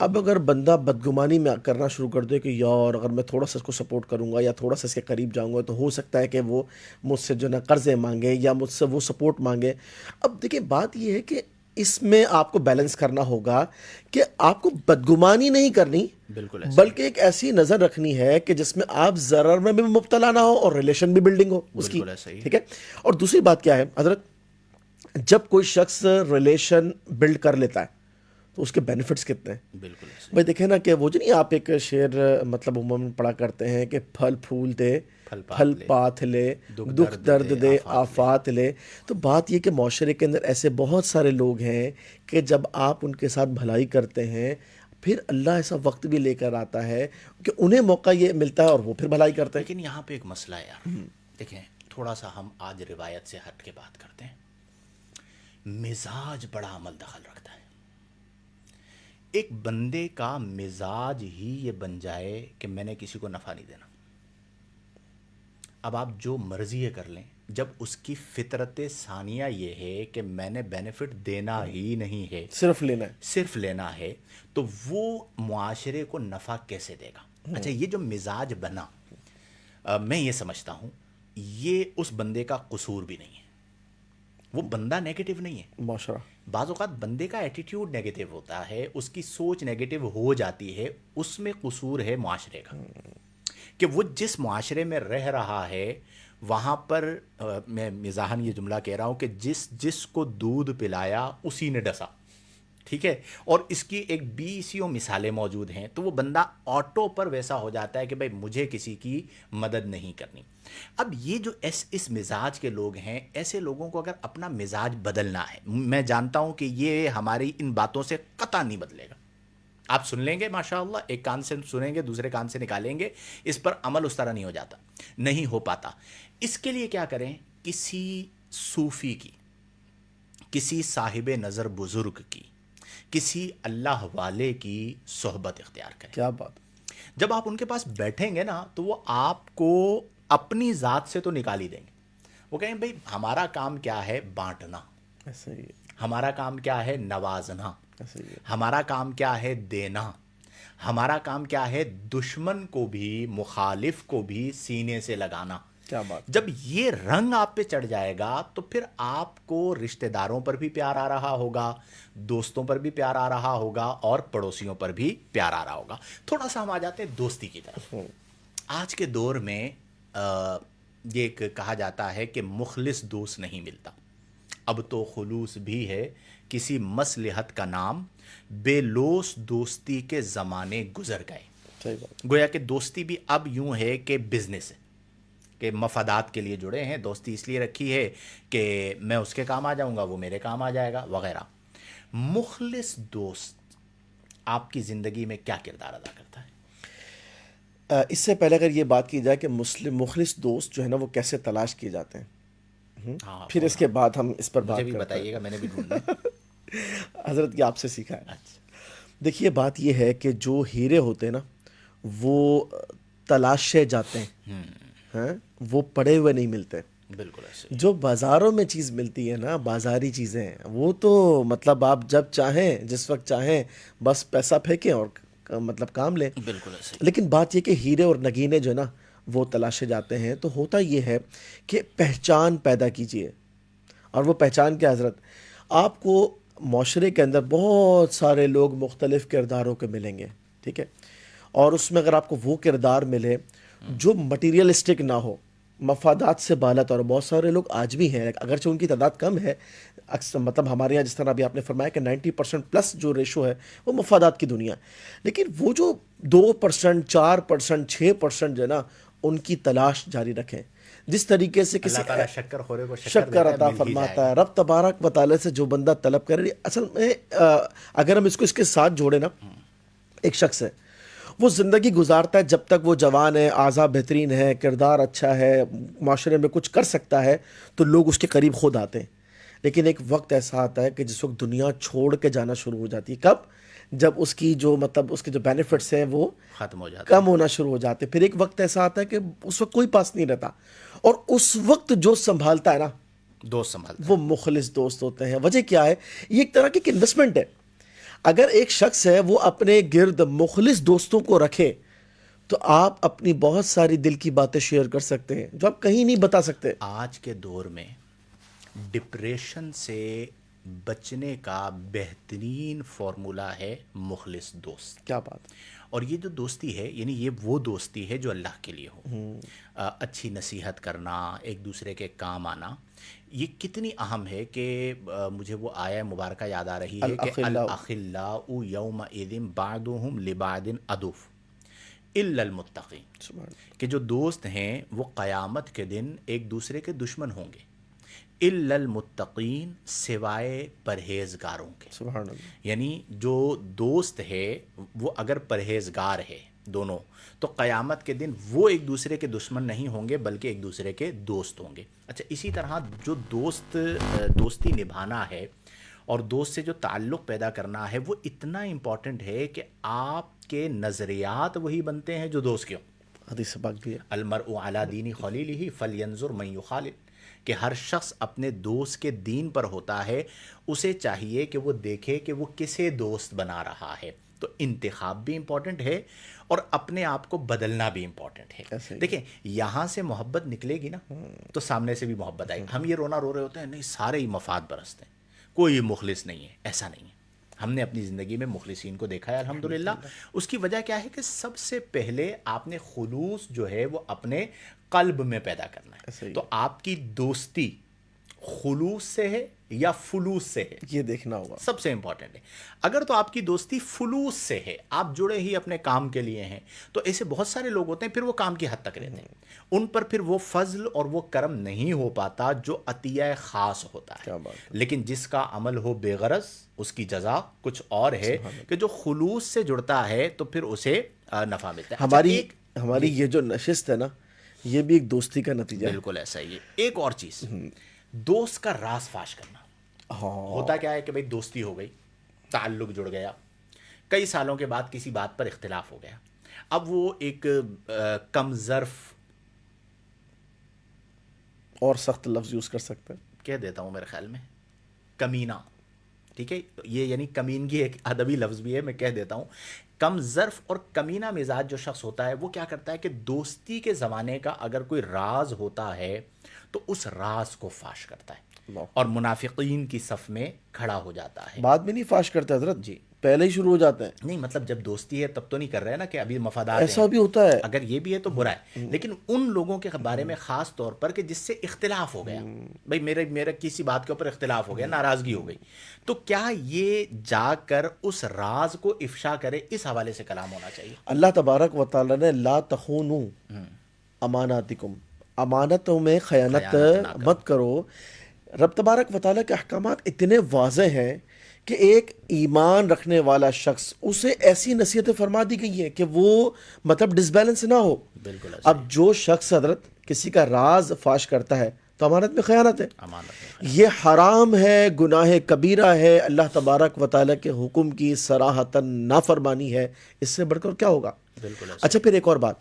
اب اگر بندہ بدگمانی میں کرنا شروع کر دے کہ یار اگر میں تھوڑا سا اس کو سپورٹ کروں گا یا تھوڑا سا اس کے قریب جاؤں گا تو ہو سکتا ہے کہ وہ مجھ سے جو نا قرضے مانگے یا مجھ سے وہ سپورٹ مانگے. اب دیکھیں بات یہ ہے کہ اس میں آپ کو بیلنس کرنا ہوگا کہ آپ کو بدگمانی نہیں کرنی، بالکل ایسا ہی، بلکہ ایک ایسی نظر رکھنی ہے کہ جس میں آپ ضرر میں بھی مبتلا نہ ہو اور ریلیشن بھی بلڈنگ ہو اس کی. بالکل ایسا ہی. ٹھیک ہے. اور دوسری بات کیا ہے حضرت، جب کوئی شخص ریلیشن بلڈ کر لیتا ہے تو اس کے بینیفٹس کتنے ہیں. بالکل ایسا ہی. بھائی دیکھیں نا کہ وہ جو نہیں آپ ایک شعر مطلب عموماً پڑھا کرتے ہیں کہ پھل پھول دے پھل پات لے، دکھ درد دے آفات لے. تو بات یہ کہ معاشرے کے اندر ایسے بہت سارے لوگ ہیں کہ جب آپ ان کے ساتھ بھلائی کرتے ہیں پھر اللہ ایسا وقت بھی لے کر آتا ہے کہ انہیں موقع یہ ملتا ہے اور وہ پھر بھلائی کرتے ہیں. لیکن یہاں پہ ایک مسئلہ ہے یار، دیکھیں تھوڑا سا ہم آج روایت سے ہٹ کے بات کرتے ہیں. مزاج بڑا عمل دخل رکھتا ہے. ایک بندے کا مزاج ہی یہ بن جائے کہ میں نے کسی کو نفع نہیں دینا، اب آپ جو مرضی ہے کر لیں، جب اس کی فطرت ثانیہ یہ ہے کہ میں نے بینیفٹ دینا ہی نہیں ہے، صرف لینا ہے. صرف لینا ہے، تو وہ معاشرے کو نفع کیسے دے گا؟ اچھا یہ جو مزاج بنا، میں یہ سمجھتا ہوں یہ اس بندے کا قصور بھی نہیں ہے، وہ بندہ نیگیٹو نہیں ہے. معاشرہ بعض اوقات بندے کا ایٹیٹیوڈ نیگیٹو ہوتا ہے، اس کی سوچ نیگیٹو ہو جاتی ہے، اس میں قصور ہے معاشرے کا، کہ وہ جس معاشرے میں رہ رہا ہے وہاں پر میں مزاحاً یہ جملہ کہہ رہا ہوں کہ جس کو دودھ پلایا اسی نے ڈسا، ٹھیک ہے، اور اس کی ایک 20 مثالیں موجود ہیں. تو وہ بندہ آٹو پر ویسا ہو جاتا ہے کہ بھائی مجھے کسی کی مدد نہیں کرنی. اب یہ جو اس مزاج کے لوگ ہیں، ایسے لوگوں کو اگر اپنا مزاج بدلنا ہے، میں جانتا ہوں کہ یہ ہماری ان باتوں سے قطع نہیں بدلے گا. آپ سن لیں گے ماشاءاللہ، ایک کان سے سنیں گے دوسرے کان سے نکالیں گے، اس پر عمل اس طرح نہیں ہو جاتا، نہیں ہو پاتا. اس کے لیے کیا کریں؟ کسی صوفی کی، کسی صاحب نظر بزرگ کی، کسی اللہ والے کی صحبت اختیار کریں. کیا بات. جب آپ ان کے پاس بیٹھیں گے نا تو وہ آپ کو اپنی ذات سے تو نکال ہی دیں گے. وہ کہیں بھائی ہمارا کام کیا ہے؟ بانٹنا. ایسے ہی ہمارا کام کیا ہے؟ نوازنا. ایسے ہی. ہمارا کام کیا ہے؟ دینا. ہمارا کام کیا ہے؟ دشمن کو بھی مخالف کو بھی سینے سے لگانا. کیا بات. جب یہ رنگ آپ پہ چڑھ جائے گا تو پھر آپ کو رشتہ داروں پر بھی پیار آ رہا ہوگا، دوستوں پر بھی پیار آ رہا ہوگا، اور پڑوسیوں پر بھی پیار آ رہا ہوگا. تھوڑا سا ہم آ جاتے ہیں دوستی کی طرف. آج کے دور میں یہ ایک کہا جاتا ہے کہ مخلص دوست نہیں ملتا. اب تو خلوص بھی ہے کسی مصلحت کا نام، بے لوث دوستی کے زمانے گزر گئے. صحیح بات. گویا کہ دوستی بھی اب یوں ہے کہ بزنس ہے. کہ مفادات کے لیے جڑے ہیں، دوستی اس لیے رکھی ہے کہ میں اس کے کام آ جاؤں گا، وہ میرے کام آ جائے گا وغیرہ۔ مخلص دوست آپ کی زندگی میں کیا کردار ادا کرتا ہے؟ اس سے پہلے اگر یہ بات کی جائے کہ مخلص دوست جو ہے نا وہ کیسے تلاش کیے جاتے ہیں، ہاں پھر اس کے بعد ہم اس پر مجھے بات بھی کرتے بتائیے گا، میں نے بھی ڈھونڈنا ہے۔ ہیں۔ حضرت یہ آپ سے سیکھا ہے۔ اچھا، دیکھیے بات یہ ہے کہ جو ہیرے ہوتے ہیں نا وہ تلاشے جاتے ہیں، ہاں وہ پڑے ہوئے نہیں ملتے۔ بالکل ایسے۔ جو بازاروں میں چیز ملتی ہے نا، بازاری چیزیں، وہ تو مطلب آپ جب چاہیں جس وقت چاہیں بس پیسہ پھینکیں اور مطلب کام لیں۔ بالکل ایسے۔ لیکن بات یہ کہ ہیرے اور نگینے جو ہے نا وہ تلاشے جاتے ہیں، تو ہوتا یہ ہے کہ پہچان پیدا کیجئے۔ اور وہ پہچان کیا حضرت؟ آپ کو معاشرے کے اندر بہت سارے لوگ مختلف کرداروں کے ملیں گے، ٹھیک ہے، اور اس میں اگر آپ کو وہ کردار ملے جو مٹیریلسٹک نہ ہو، مفادات سے بالاتر، اور بہت سارے لوگ آج بھی ہیں اگرچہ ان کی تعداد کم ہے، اکثر مطلب ہمارے یہاں جس طرح ابھی آپ نے فرمایا کہ 90% پلس جو ریشو ہے وہ مفادات کی دنیا ہے، لیکن وہ جو 2%، 4%، 6% جو ہے نا ان کی تلاش جاری رکھیں۔ جس طریقے سے کسی اللہ تعالیٰ شکر خورے کو شکر شکر دیتا ہے، عطا مل ہی جائے فرماتا گا۔ ہے۔ رب تبارک و تعالی سے جو بندہ طلب کرے، اصل میں اگر ہم اس کو اس کے ساتھ جوڑے نا، ایک شخص ہے وہ زندگی گزارتا ہے جب تک وہ جوان ہے، اعضاء بہترین ہے، کردار اچھا ہے، معاشرے میں کچھ کر سکتا ہے، تو لوگ اس کے قریب خود آتے ہیں۔ لیکن ایک وقت ایسا آتا ہے کہ جس وقت دنیا چھوڑ کے جانا شروع ہو جاتی ہے۔ کب؟ جب اس کی جو مطلب اس کے جو بینیفٹس ہیں وہ ختم ہو جاتا کم ہونا شروع ہو جاتے۔ پھر ایک وقت ایسا آتا ہے کہ اس وقت کوئی پاس نہیں رہتا، اور اس وقت جو سنبھالتا ہے نا ہے، دوست سنبھالتا وہ مخلص دوست ہوتے ہیں۔ وجہ کیا ہے؟ یہ ایک طرح کی ایک انویسٹمنٹ ہے۔ اگر ایک شخص ہے وہ اپنے گرد مخلص دوستوں کو رکھے تو آپ اپنی بہت ساری دل کی باتیں شیئر کر سکتے ہیں جو آپ کہیں نہیں بتا سکتے۔ ہے۔ آج کے دور میں ڈپریشن سے بچنے کا بہترین فارمولہ ہے مخلص دوست۔ کیا بات! اور یہ جو دوستی ہے، یعنی یہ وہ دوستی ہے جو اللہ کے لیے ہو۔ اچھی نصیحت کرنا، ایک دوسرے کے کام آنا، یہ کتنی اہم ہے کہ مجھے وہ آیہ مبارکہ یاد آ رہی ہے کہ الاخلاء یومئذ بعضهم لبعض عدو الا المتقین، کہ جو دوست ہیں وہ قیامت کے دن ایک دوسرے کے دشمن ہوں گے، الا المتقین، سوائے پرہیزگاروں کے۔ سبحان اللہ۔ یعنی جو دوست ہے وہ اگر پرہیزگار ہے دونوں، تو قیامت کے دن وہ ایک دوسرے کے دشمن نہیں ہوں گے بلکہ ایک دوسرے کے دوست ہوں گے۔ اچھا، اسی طرح جو دوستی نبھانا ہے اور دوست سے جو تعلق پیدا کرنا ہے وہ اتنا امپورٹنٹ ہے کہ آپ کے نظریات وہی بنتے ہیں جو دوست کے ہوں۔ حدیث پاک بھی ہے۔ المرء علی دین خلیلہ فلینظر من یخالل، کہ ہر شخص اپنے دوست کے دین پر ہوتا ہے، اسے چاہیے کہ وہ دیکھے کہ وہ کسے دوست بنا رہا ہے۔ تو انتخاب بھی امپورٹنٹ ہے اور اپنے آپ کو بدلنا بھی امپورٹنٹ ہے۔ دیکھیں، یہاں سے محبت نکلے گی نا تو سامنے سے بھی محبت آئے گی۔ ہم یہ رونا رو رہے ہوتے ہیں، نہیں سارے ہی مفاد پرست ہیں، کوئی مخلص نہیں ہے، ایسا نہیں ہے۔ ہم نے اپنی زندگی میں مخلصین کو دیکھا ہے الحمدللہ۔ اس کی وجہ کیا ہے کہ سب سے پہلے آپ نے خلوص جو ہے وہ اپنے قلب میں پیدا کرنا ہے۔ تو آپ کی دوستی خلوص سے ہے یا فلوس سے ہے، یہ دیکھنا ہوگا، سب سے امپورٹنٹ ہے۔ اگر تو آپ کی دوستی فلوس سے ہے، آپ جڑے ہی اپنے کام کے لیے ہیں، تو ایسے بہت سارے لوگ ہوتے ہیں پھر وہ کام کی حد تک رہتے ہیں، ان پر پھر وہ فضل اور وہ کرم نہیں ہو پاتا جو عطیہ خاص ہوتا ہے۔ لیکن جس کا عمل ہو بے غرض، اس کی جزا کچھ اور ہے کہ جو خلوص سے جڑتا ہے تو پھر اسے نفع ملتا ہے۔ ہماری یہ جو نشست ہے نا، یہ بھی ایک دوستی کا نتیجہ ہے۔ بالکل ایسا ہی ہے۔ ایک اور چیز، دوست کا راز فاش کرنا۔ ہوتا کیا ہے کہ بھئی دوستی ہو گئی، تعلق جڑ گیا، کئی سالوں کے بعد کسی بات پر اختلاف ہو گیا، اب وہ ایک کم ظرف اور سخت لفظ یوز کر سکتے ہیں، کہہ دیتا ہوں میرے خیال میں، کمینہ، ٹھیک ہے، یہ یعنی کمینگی ایک ادبی لفظ بھی ہے، میں کہہ دیتا ہوں۔ کم ظرف اور کمینہ مزاج جو شخص ہوتا ہے وہ کیا کرتا ہے کہ دوستی کے زمانے کا اگر کوئی راز ہوتا ہے تو اس راز کو فاش کرتا ہے اور منافقین کی صف میں کھڑا ہو جاتا ہے۔ بعد میں نہیں فاش کرتے حضرت، جی، پہلے ہی شروع ہو جاتے ہیں۔ نہیں مطلب جب دوستی ہے تب تو نہیں کر رہے نا کہ ابھی مفادات ایسا بھی ہوتا ہے، اگر یہ بھی ہے تو برا ہے، لیکن ان لوگوں کے بارے میں خاص طور پر کہ جس سے اختلاف ہو گیا، بھئی میرے کسی بات کے اوپر اختلاف ہو گیا، ناراضگی ہو گئی، تو کیا یہ جا کر اس راز کو افشا کرے؟ اس حوالے سے کلام ہونا چاہیے۔ اللہ تبارک و تعالی نے لا تخونوا اماناتکم، امانتوں میں خیانت مت کرو. رب تبارک و تعالیٰ کے احکامات اتنے واضح ہیں کہ ایک ایمان رکھنے والا شخص اسے ایسی نصیحتیں فرما دی گئی ہیں کہ وہ مطلب ڈس بیلنس نہ ہو. بالکل ایسا اب جو شخص حضرت کسی کا راز فاش کرتا ہے تو امانت میں خیانت ہے. امانت میں یہ حرام ہے, گناہ کبیرہ ہے, اللہ تبارک و تعالیٰ کے حکم کی صراحتاً نافرمانی ہے. اس سے بڑھ کر کیا ہوگا؟ بالکل ایسا. اچھا پھر ایک اور بات,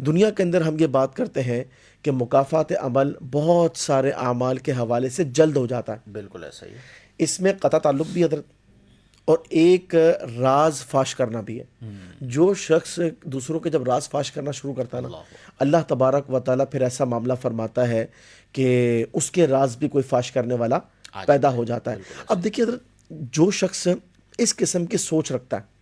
دنیا کے اندر ہم یہ بات کرتے ہیں کہ مکافات عمل بہت سارے اعمال کے حوالے سے جلد ہو جاتا ہے. بالکل ایسا ہی ہے. اس میں قطع تعلق بھی حضرت اور ایک راز فاش کرنا بھی ہے. جو شخص دوسروں کے جب راز فاش کرنا شروع کرتا ہے نا, اللہ تبارک و تعالیٰ پھر ایسا معاملہ فرماتا ہے کہ اس کے راز بھی کوئی فاش کرنے والا پیدا ہو جاتا ہے. اب دیکھیے حضرت, جو شخص اس قسم کی سوچ رکھتا ہے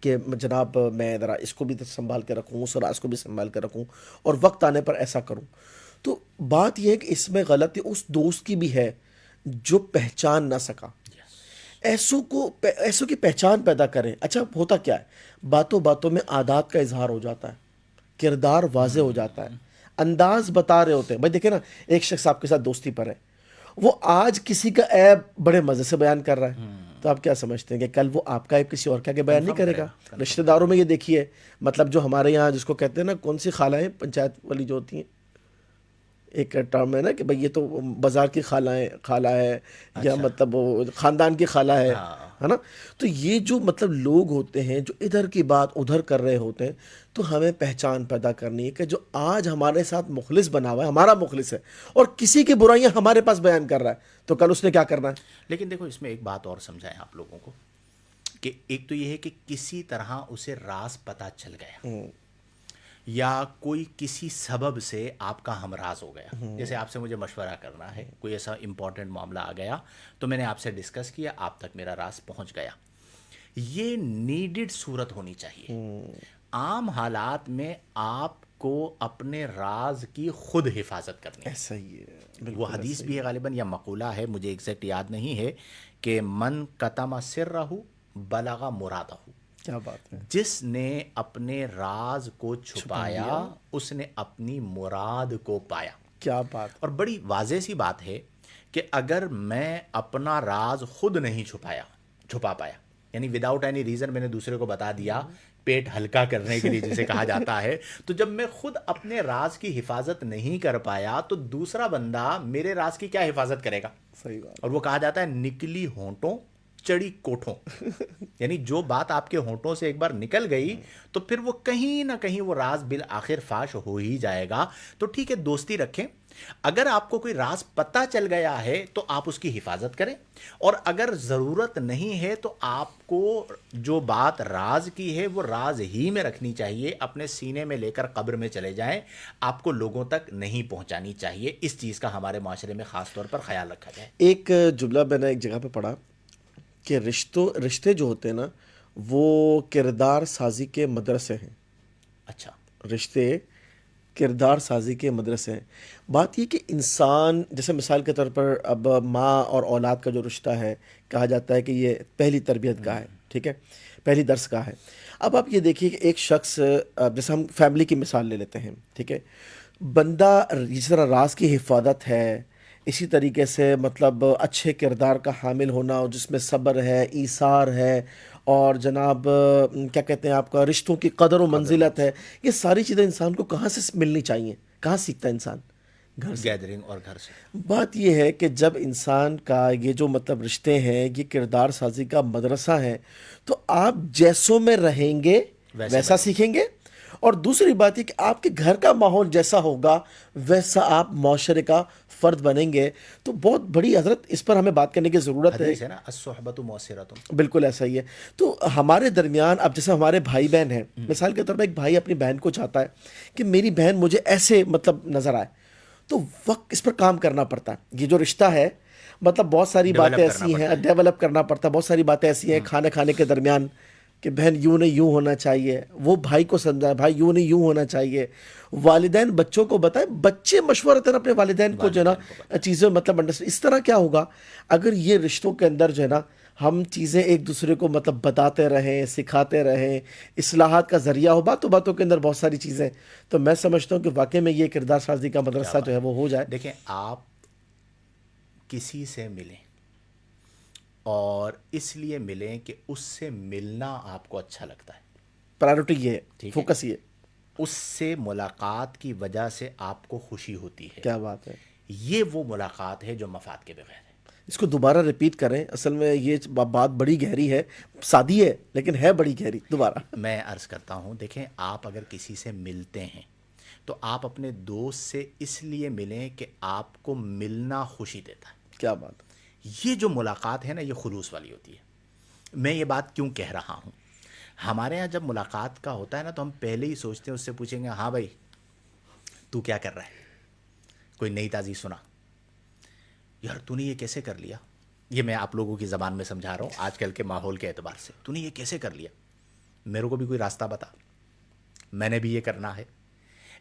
کہ جناب میں ذرا اس کو بھی سنبھال کے رکھوں, اس راز کو بھی سنبھال کے رکھوں اور وقت آنے پر ایسا کروں, تو بات یہ ہے کہ اس میں غلطی اس دوست کی بھی ہے جو پہچان نہ سکا. ایسوں کی پہچان پیدا کریں. اچھا ہوتا کیا ہے, باتوں باتوں میں عادات کا اظہار ہو جاتا ہے, کردار واضح ہو جاتا ہے, انداز بتا رہے ہوتے ہیں. بھائی دیکھیں نا, ایک شخص آپ کے ساتھ دوستی پر ہے, وہ آج کسی کا عیب بڑے مزے سے بیان کر رہا ہے, تو آپ کیا سمجھتے ہیں کہ کل وہ آپ کا عیب کسی اور کا کے بیان نہیں کرے گا؟ رشتہ داروں میں یہ دیکھیے, مطلب جو ہمارے یہاں جس کو کہتے ہیں نا, کون سی خالائیں, پنچایت والی جو ہوتی ہیں, ایک ٹرم ہے نا کہ بھئی یہ تو بازار کی خالہ ہے یا مطلب خاندان کی خالہ ہے نا. تو یہ جو مطلب لوگ ہوتے ہیں جو ادھر کی بات ادھر کر رہے ہوتے ہیں, تو ہمیں پہچان پیدا کرنی ہے کہ جو آج ہمارے ساتھ مخلص بنا ہوا ہے, ہمارا مخلص ہے, اور کسی کی برائیاں ہمارے پاس بیان کر رہا ہے, تو کل اس نے کیا کرنا ہے. لیکن دیکھو اس میں ایک بات اور سمجھائیں آپ لوگوں کو, کہ ایک تو یہ ہے کہ کسی طرح اسے راز پتہ چل گیا, یا کوئی کسی سبب سے آپ کا ہمراز ہو گیا. جیسے آپ سے مجھے مشورہ کرنا ہے, کوئی ایسا امپورٹنٹ معاملہ آ گیا, تو میں نے آپ سے ڈسکس کیا, آپ تک میرا راز پہنچ گیا. یہ نیڈڈ صورت ہونی چاہیے. عام حالات میں آپ کو اپنے راز کی خود حفاظت کرنی ہے. ایسا ہی ہے. وہ حدیث بھی ہے غالباً, یا مقولہ ہے, مجھے ایگزیکٹ یاد نہیں ہے, کہ من کتم سرہ بلغ مرادہ. کیا بات ہے. جس نے اپنے راز کو چھپایا اس نے اپنی مراد کو پایا. کیا بات. اور بڑی واضح سی بات ہے کہ اگر میں اپنا راز خود نہیں چھپا پایا, یعنی وداؤٹ اینی ریزن میں نے دوسرے کو بتا دیا پیٹ ہلکا کرنے کے لیے جسے کہا جاتا ہے, تو جب میں خود اپنے راز کی حفاظت نہیں کر پایا تو دوسرا بندہ میرے راز کی کیا حفاظت کرے گا. صحیح بات. اور وہ کہا جاتا ہے نکلی ہونٹوں چڑی کوٹھوں, یعنی جو بات آپ کے ہونٹوں سے ایک بار نکل گئی تو پھر وہ کہیں نہ کہیں وہ راز بالآخر فاش ہو ہی جائے گا. تو ٹھیک ہے, دوستی رکھیں. اگر آپ کو کوئی راز پتہ چل گیا ہے تو آپ اس کی حفاظت کریں, اور اگر ضرورت نہیں ہے تو آپ کو جو بات راز کی ہے وہ راز ہی میں رکھنی چاہیے, اپنے سینے میں لے کر قبر میں چلے جائیں, آپ کو لوگوں تک نہیں پہنچانی چاہیے. اس چیز کا ہمارے معاشرے میں خاص طور پر خیال رکھا جائے. ایک جملہ میں نے ایک جگہ پہ پڑھا کہ رشتے جو ہوتے ہیں نا وہ کردار سازی کے مدرسے ہیں. اچھا, رشتے کردار سازی کے مدرسے ہیں. بات یہ کہ انسان, جیسے مثال کے طور پر اب ماں اور اولاد کا جو رشتہ ہے, کہا جاتا ہے کہ یہ پہلی تربیت گاہ ہے, ٹھیک ہے, پہلی درس گاہ ہے. اب آپ یہ دیکھیے کہ ایک شخص, جیسے ہم فیملی کی مثال لے لیتے ہیں, ٹھیک ہے, بندہ جس طرح راز کی حفاظت ہے, اسی طریقے سے مطلب اچھے کردار کا حامل ہونا, جس میں صبر ہے, ایثار ہے, اور جناب کیا کہتے ہیں آپ کا رشتوں کی قدر و منزلت ہے, یہ ساری چیزیں انسان کو کہاں سے ملنی چاہیے؟ کہاں سیکھتا ہے انسان؟ گھر سے. گیدرنگ اور گھر سے. بات یہ ہے کہ جب انسان کا یہ جو مطلب رشتے ہیں یہ کردار سازی کا مدرسہ ہے, تو آپ جیسوں میں رہیں گے ویسا سیکھیں گے. اور دوسری بات یہ کہ آپ کے گھر کا ماحول جیسا ہوگا ویسا آپ معاشرے کا فرد بنیں گے. تو بہت بڑی حضرت اس پر ہمیں بات کرنے کی ضرورت ہے. حدیث ہے نا, الصحبۃ مؤثرۃ. بالکل ایسا ہی ہے. تو ہمارے درمیان اب جیسے ہمارے بھائی بہن ہیں, مثال کے طور پر ایک بھائی اپنی بہن کو چاہتا ہے کہ میری بہن مجھے ایسے مطلب نظر آئے, تو وقت اس پر کام کرنا پڑتا ہے. یہ جو رشتہ ہے مطلب بہت ساری باتیں ایسی ہیں, ڈیولپ کرنا پڑتا ہے. بہت ساری باتیں ایسی ہیں کھانے کے درمیان کہ بہن یوں نہیں یوں ہونا چاہیے, وہ بھائی کو سمجھائے بھائی یوں نہیں یوں ہونا چاہیے. والدین بچوں کو بتائیں, بچے مشورتاً اپنے والدین کو جو ہے نا چیزیں مطلب اس طرح کیا ہوگا اگر یہ رشتوں کے اندر جو ہے نا ہم چیزیں ایک دوسرے کو مطلب بتاتے رہیں، سکھاتے رہیں، اصلاحات کا ذریعہ ہو، باتوں باتوں کے اندر بہت ساری چیزیں، تو میں سمجھتا ہوں کہ واقعی میں یہ کردار سازی کا کیا مدرسہ جو ہے بات وہ ہو جائے۔ دیکھیں، آپ کسی سے ملیں اور اس لیے ملیں کہ اس سے ملنا آپ کو اچھا لگتا ہے، پرائرٹی یہ ہے، ٹھیک ہے، فوکس یہ ہے۔ اس سے ملاقات کی وجہ سے آپ کو خوشی ہوتی ہے، کیا بات ہے! یہ وہ ملاقات ہے جو مفاد کے بغیر ہے۔ اس کو دوبارہ ریپیٹ کریں، اصل میں یہ بات بڑی گہری ہے، سادی ہے لیکن ہے بڑی گہری، دوبارہ۔ میں عرض کرتا ہوں، دیکھیں، آپ اگر کسی سے ملتے ہیں تو آپ اپنے دوست سے اس لیے ملیں کہ آپ کو ملنا خوشی دیتا ہے۔ کیا بات ہے! یہ جو ملاقات ہے نا، یہ خلوص والی ہوتی ہے۔ میں یہ بات کیوں کہہ رہا ہوں؟ ہمارے ہاں جب ملاقات کا ہوتا ہے نا، تو ہم پہلے ہی سوچتے ہیں، اس سے پوچھیں گے، ہاں بھائی تو کیا کر رہا ہے، کوئی نئی تازی سنا، یار تو نے یہ کیسے کر لیا؟ یہ میں آپ لوگوں کی زبان میں سمجھا رہا ہوں، آج کل کے ماحول کے اعتبار سے، تو نے یہ کیسے کر لیا، میرے کو بھی کوئی راستہ بتا، میں نے بھی یہ کرنا ہے۔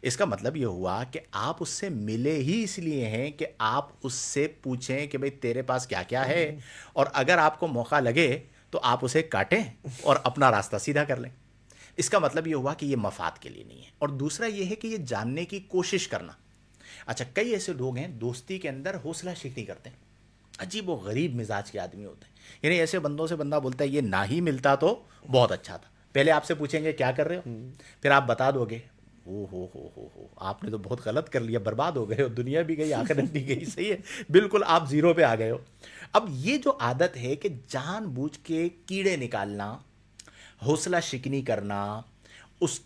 اس کا مطلب یہ ہوا کہ آپ اس سے ملے ہی اس لیے ہیں کہ آپ اس سے پوچھیں کہ بھئی تیرے پاس کیا کیا ہے، اور اگر آپ کو موقع لگے تو آپ اسے کاٹیں اور اپنا راستہ سیدھا کر لیں۔ اس کا مطلب یہ ہوا کہ یہ مفاد کے لیے نہیں ہے۔ اور دوسرا یہ ہے کہ یہ جاننے کی کوشش کرنا۔ اچھا، کئی ایسے لوگ ہیں دوستی کے اندر حوصلہ شکنی کرتے ہیں، عجیب و غریب مزاج کے آدمی ہوتے ہیں، یعنی ایسے بندوں سے بندہ بولتا ہے یہ نہ ہی ملتا تو بہت اچھا تھا، پہلے آپ سے پوچھیں گے کیا کر رہے ہو، پھر آپ بتا دو گے، ہو آپ نے تو بہت غلط کر لیا، برباد ہو گئے ہو، دنیا بھی گئی، آخرت بھی گئی، صحیح ہے، بالکل آپ زیرو پہ آ گئے ہو۔ اب یہ جو عادت ہے کہ جان بوجھ کے کیڑے نکالنا، حوصلہ شکنی کرنا، اس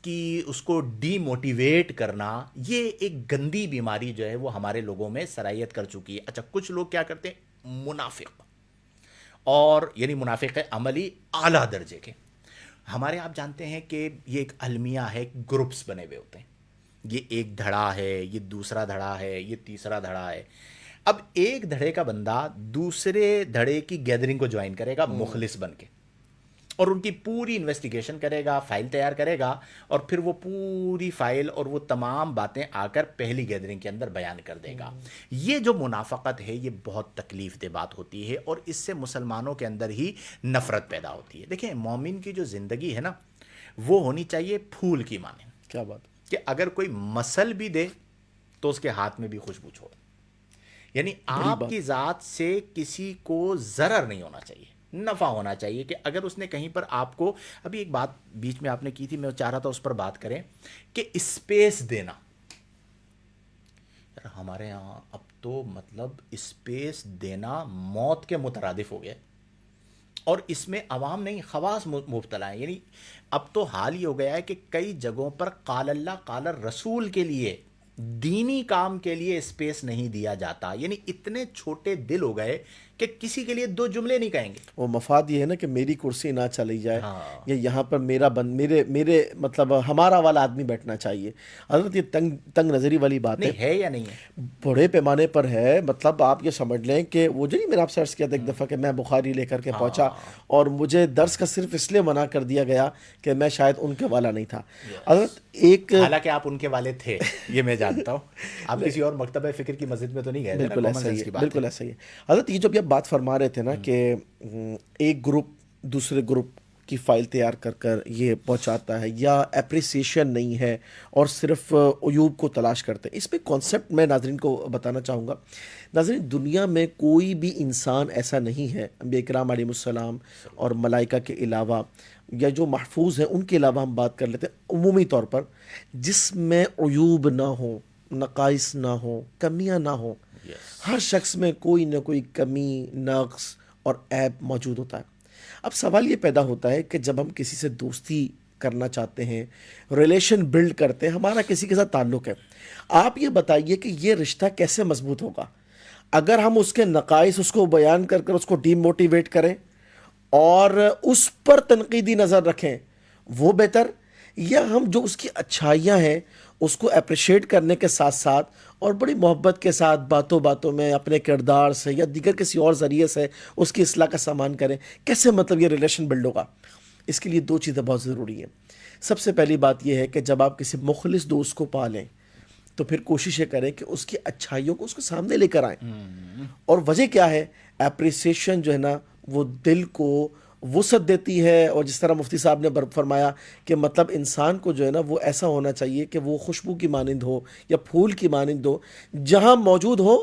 کو ڈی موٹیویٹ کرنا، یہ ایک گندی بیماری جو ہے وہ ہمارے لوگوں میں سرایت کر چکی ہے۔ اچھا، کچھ لوگ کیا کرتے ہیں، منافق، اور یعنی منافق عملی اعلیٰ درجے کے۔ ہمارے آپ جانتے ہیں کہ یہ ایک المیہ ہے، گروپس بنے ہوئے ہوتے ہیں، یہ ایک دھڑا ہے، یہ دوسرا دھڑا ہے، یہ تیسرا دھڑا ہے۔ اب ایک دھڑے کا بندہ دوسرے دھڑے کی گیدرنگ کو جوائن کرے گا مخلص بن کے، اور ان کی پوری انویسٹیگیشن کرے گا، فائل تیار کرے گا، اور پھر وہ پوری فائل اور وہ تمام باتیں آ کر پہلی گیدرنگ کے اندر بیان کر دے گا۔ یہ جو منافقت ہے، یہ بہت تکلیف دہ بات ہوتی ہے، اور اس سے مسلمانوں کے اندر ہی نفرت پیدا ہوتی ہے۔ دیکھیں، مومن کی جو زندگی ہے نا، وہ ہونی چاہیے پھول کی مانند، کیا بات! کہ اگر کوئی مسل بھی دے تو اس کے ہاتھ میں بھی خوشبو چھوڑ، یعنی بڑی آپ بات! کی ذات سے کسی کو ضرر نہیں ہونا چاہیے، نفع ہونا چاہیے، کہ اگر اس نے کہیں پر آپ کو، ابھی ایک بات بیچ میں آپ نے کی تھی، میں چاہ رہا تھا اس پر بات کریں، کہ اسپیس دینا۔ یار ہمارے یہاں اب تو مطلب اسپیس دینا موت کے مترادف ہو گیا، اور اس میں عوام نہیں، خواص مبتلا ہیں۔ یعنی اب تو حال یہ ہو گیا ہے کہ کئی جگہوں پر قال اللہ قال الرسول کے لیے، دینی کام کے لیے اسپیس نہیں دیا جاتا، یعنی اتنے چھوٹے دل ہو گئے کہ کسی کے لیے دو جملے نہیں کہیں گے۔ وہ مفاد یہ ہے نا کہ میری کرسی نہ چلی جائے، ہاں، یا یہاں پر میرا میرے مطلب ہمارا والا آدمی بیٹھنا چاہیے۔ حضرت یہ تنگ نظری والی بات ہے، نہیں ہے یا نہیں ہے؟ بڑے پیمانے پر ہے۔ مطلب آپ یہ سمجھ لیں کہ وہ جو نہیں، میں نے آپ سے عرض کیا تھا ایک دفعہ کہ میں بخاری لے کر کے پہنچا، اور مجھے درس کا صرف اس لیے منع کر دیا گیا کہ میں شاید ان کے والا نہیں تھا۔ حضرت ایک، حالانکہ آپ ان کے والے تھے، یہ میں جانتا ہوں، آپ کسی اور مکتبہ فکر کی مسجد میں تو نہیں گئے تھے نا، بالکل کامن ایسا ہی سینس ہے، کی بات ہے۔ بالکل ایسا ہی ہے۔ حضرت یہ جو بھی آپ بات فرما رہے تھے نا کہ ایک گروپ دوسرے گروپ کی فائل تیار کر کر یہ پہنچاتا ہے، یا اپریسیشن نہیں ہے اور صرف عیوب کو تلاش کرتے ہیں، اس پہ کانسیپٹ میں ناظرین کو بتانا چاہوں گا۔ ناظرین، دنیا میں کوئی بھی انسان ایسا نہیں ہے، انبیاء کرام علیہ السلام اور ملائکہ کے علاوہ، یا جو محفوظ ہیں ان کے علاوہ ہم بات کر لیتے ہیں عمومی طور پر، جس میں عیوب نہ ہوں، نقائص نہ ہوں، کمیاں نہ ہوں۔ ہر شخص میں کوئی نہ کوئی کمی، نقص اور عیب موجود ہوتا ہے۔ اب سوال یہ پیدا ہوتا ہے کہ جب ہم کسی سے دوستی کرنا چاہتے ہیں، ریلیشن بلڈ کرتے ہیں، ہمارا کسی کے ساتھ تعلق ہے، آپ یہ بتائیے کہ یہ رشتہ کیسے مضبوط ہوگا؟ اگر ہم اس کے نقائص اس کو بیان کر کر اس کو ڈی موٹیویٹ کریں اور اس پر تنقیدی نظر رکھیں، وہ بہتر، یا ہم جو اس کی اچھائیاں ہیں اس کو اپریشیٹ کرنے کے ساتھ ساتھ اور بڑی محبت کے ساتھ باتوں باتوں میں اپنے کردار سے یا دیگر کسی اور ذریعے سے اس کی اصلاح کا سامان کریں؟ کیسے مطلب یہ ریلیشن بلڈ ہوگا؟ اس کے لیے دو چیزیں بہت ضروری ہیں۔ سب سے پہلی بات یہ ہے کہ جب آپ کسی مخلص دوست کو پالیں تو پھر کوشش یہ کریں کہ اس کی اچھائیوں کو اس کے سامنے لے کر آئیں۔ اور وجہ کیا ہے؟ اپریسیشن جو ہے نا وہ دل کو وسعت دیتی ہے، اور جس طرح مفتی صاحب نے فرمایا کہ مطلب انسان کو جو ہے نا وہ ایسا ہونا چاہیے کہ وہ خوشبو کی مانند ہو یا پھول کی مانند ہو، جہاں موجود ہو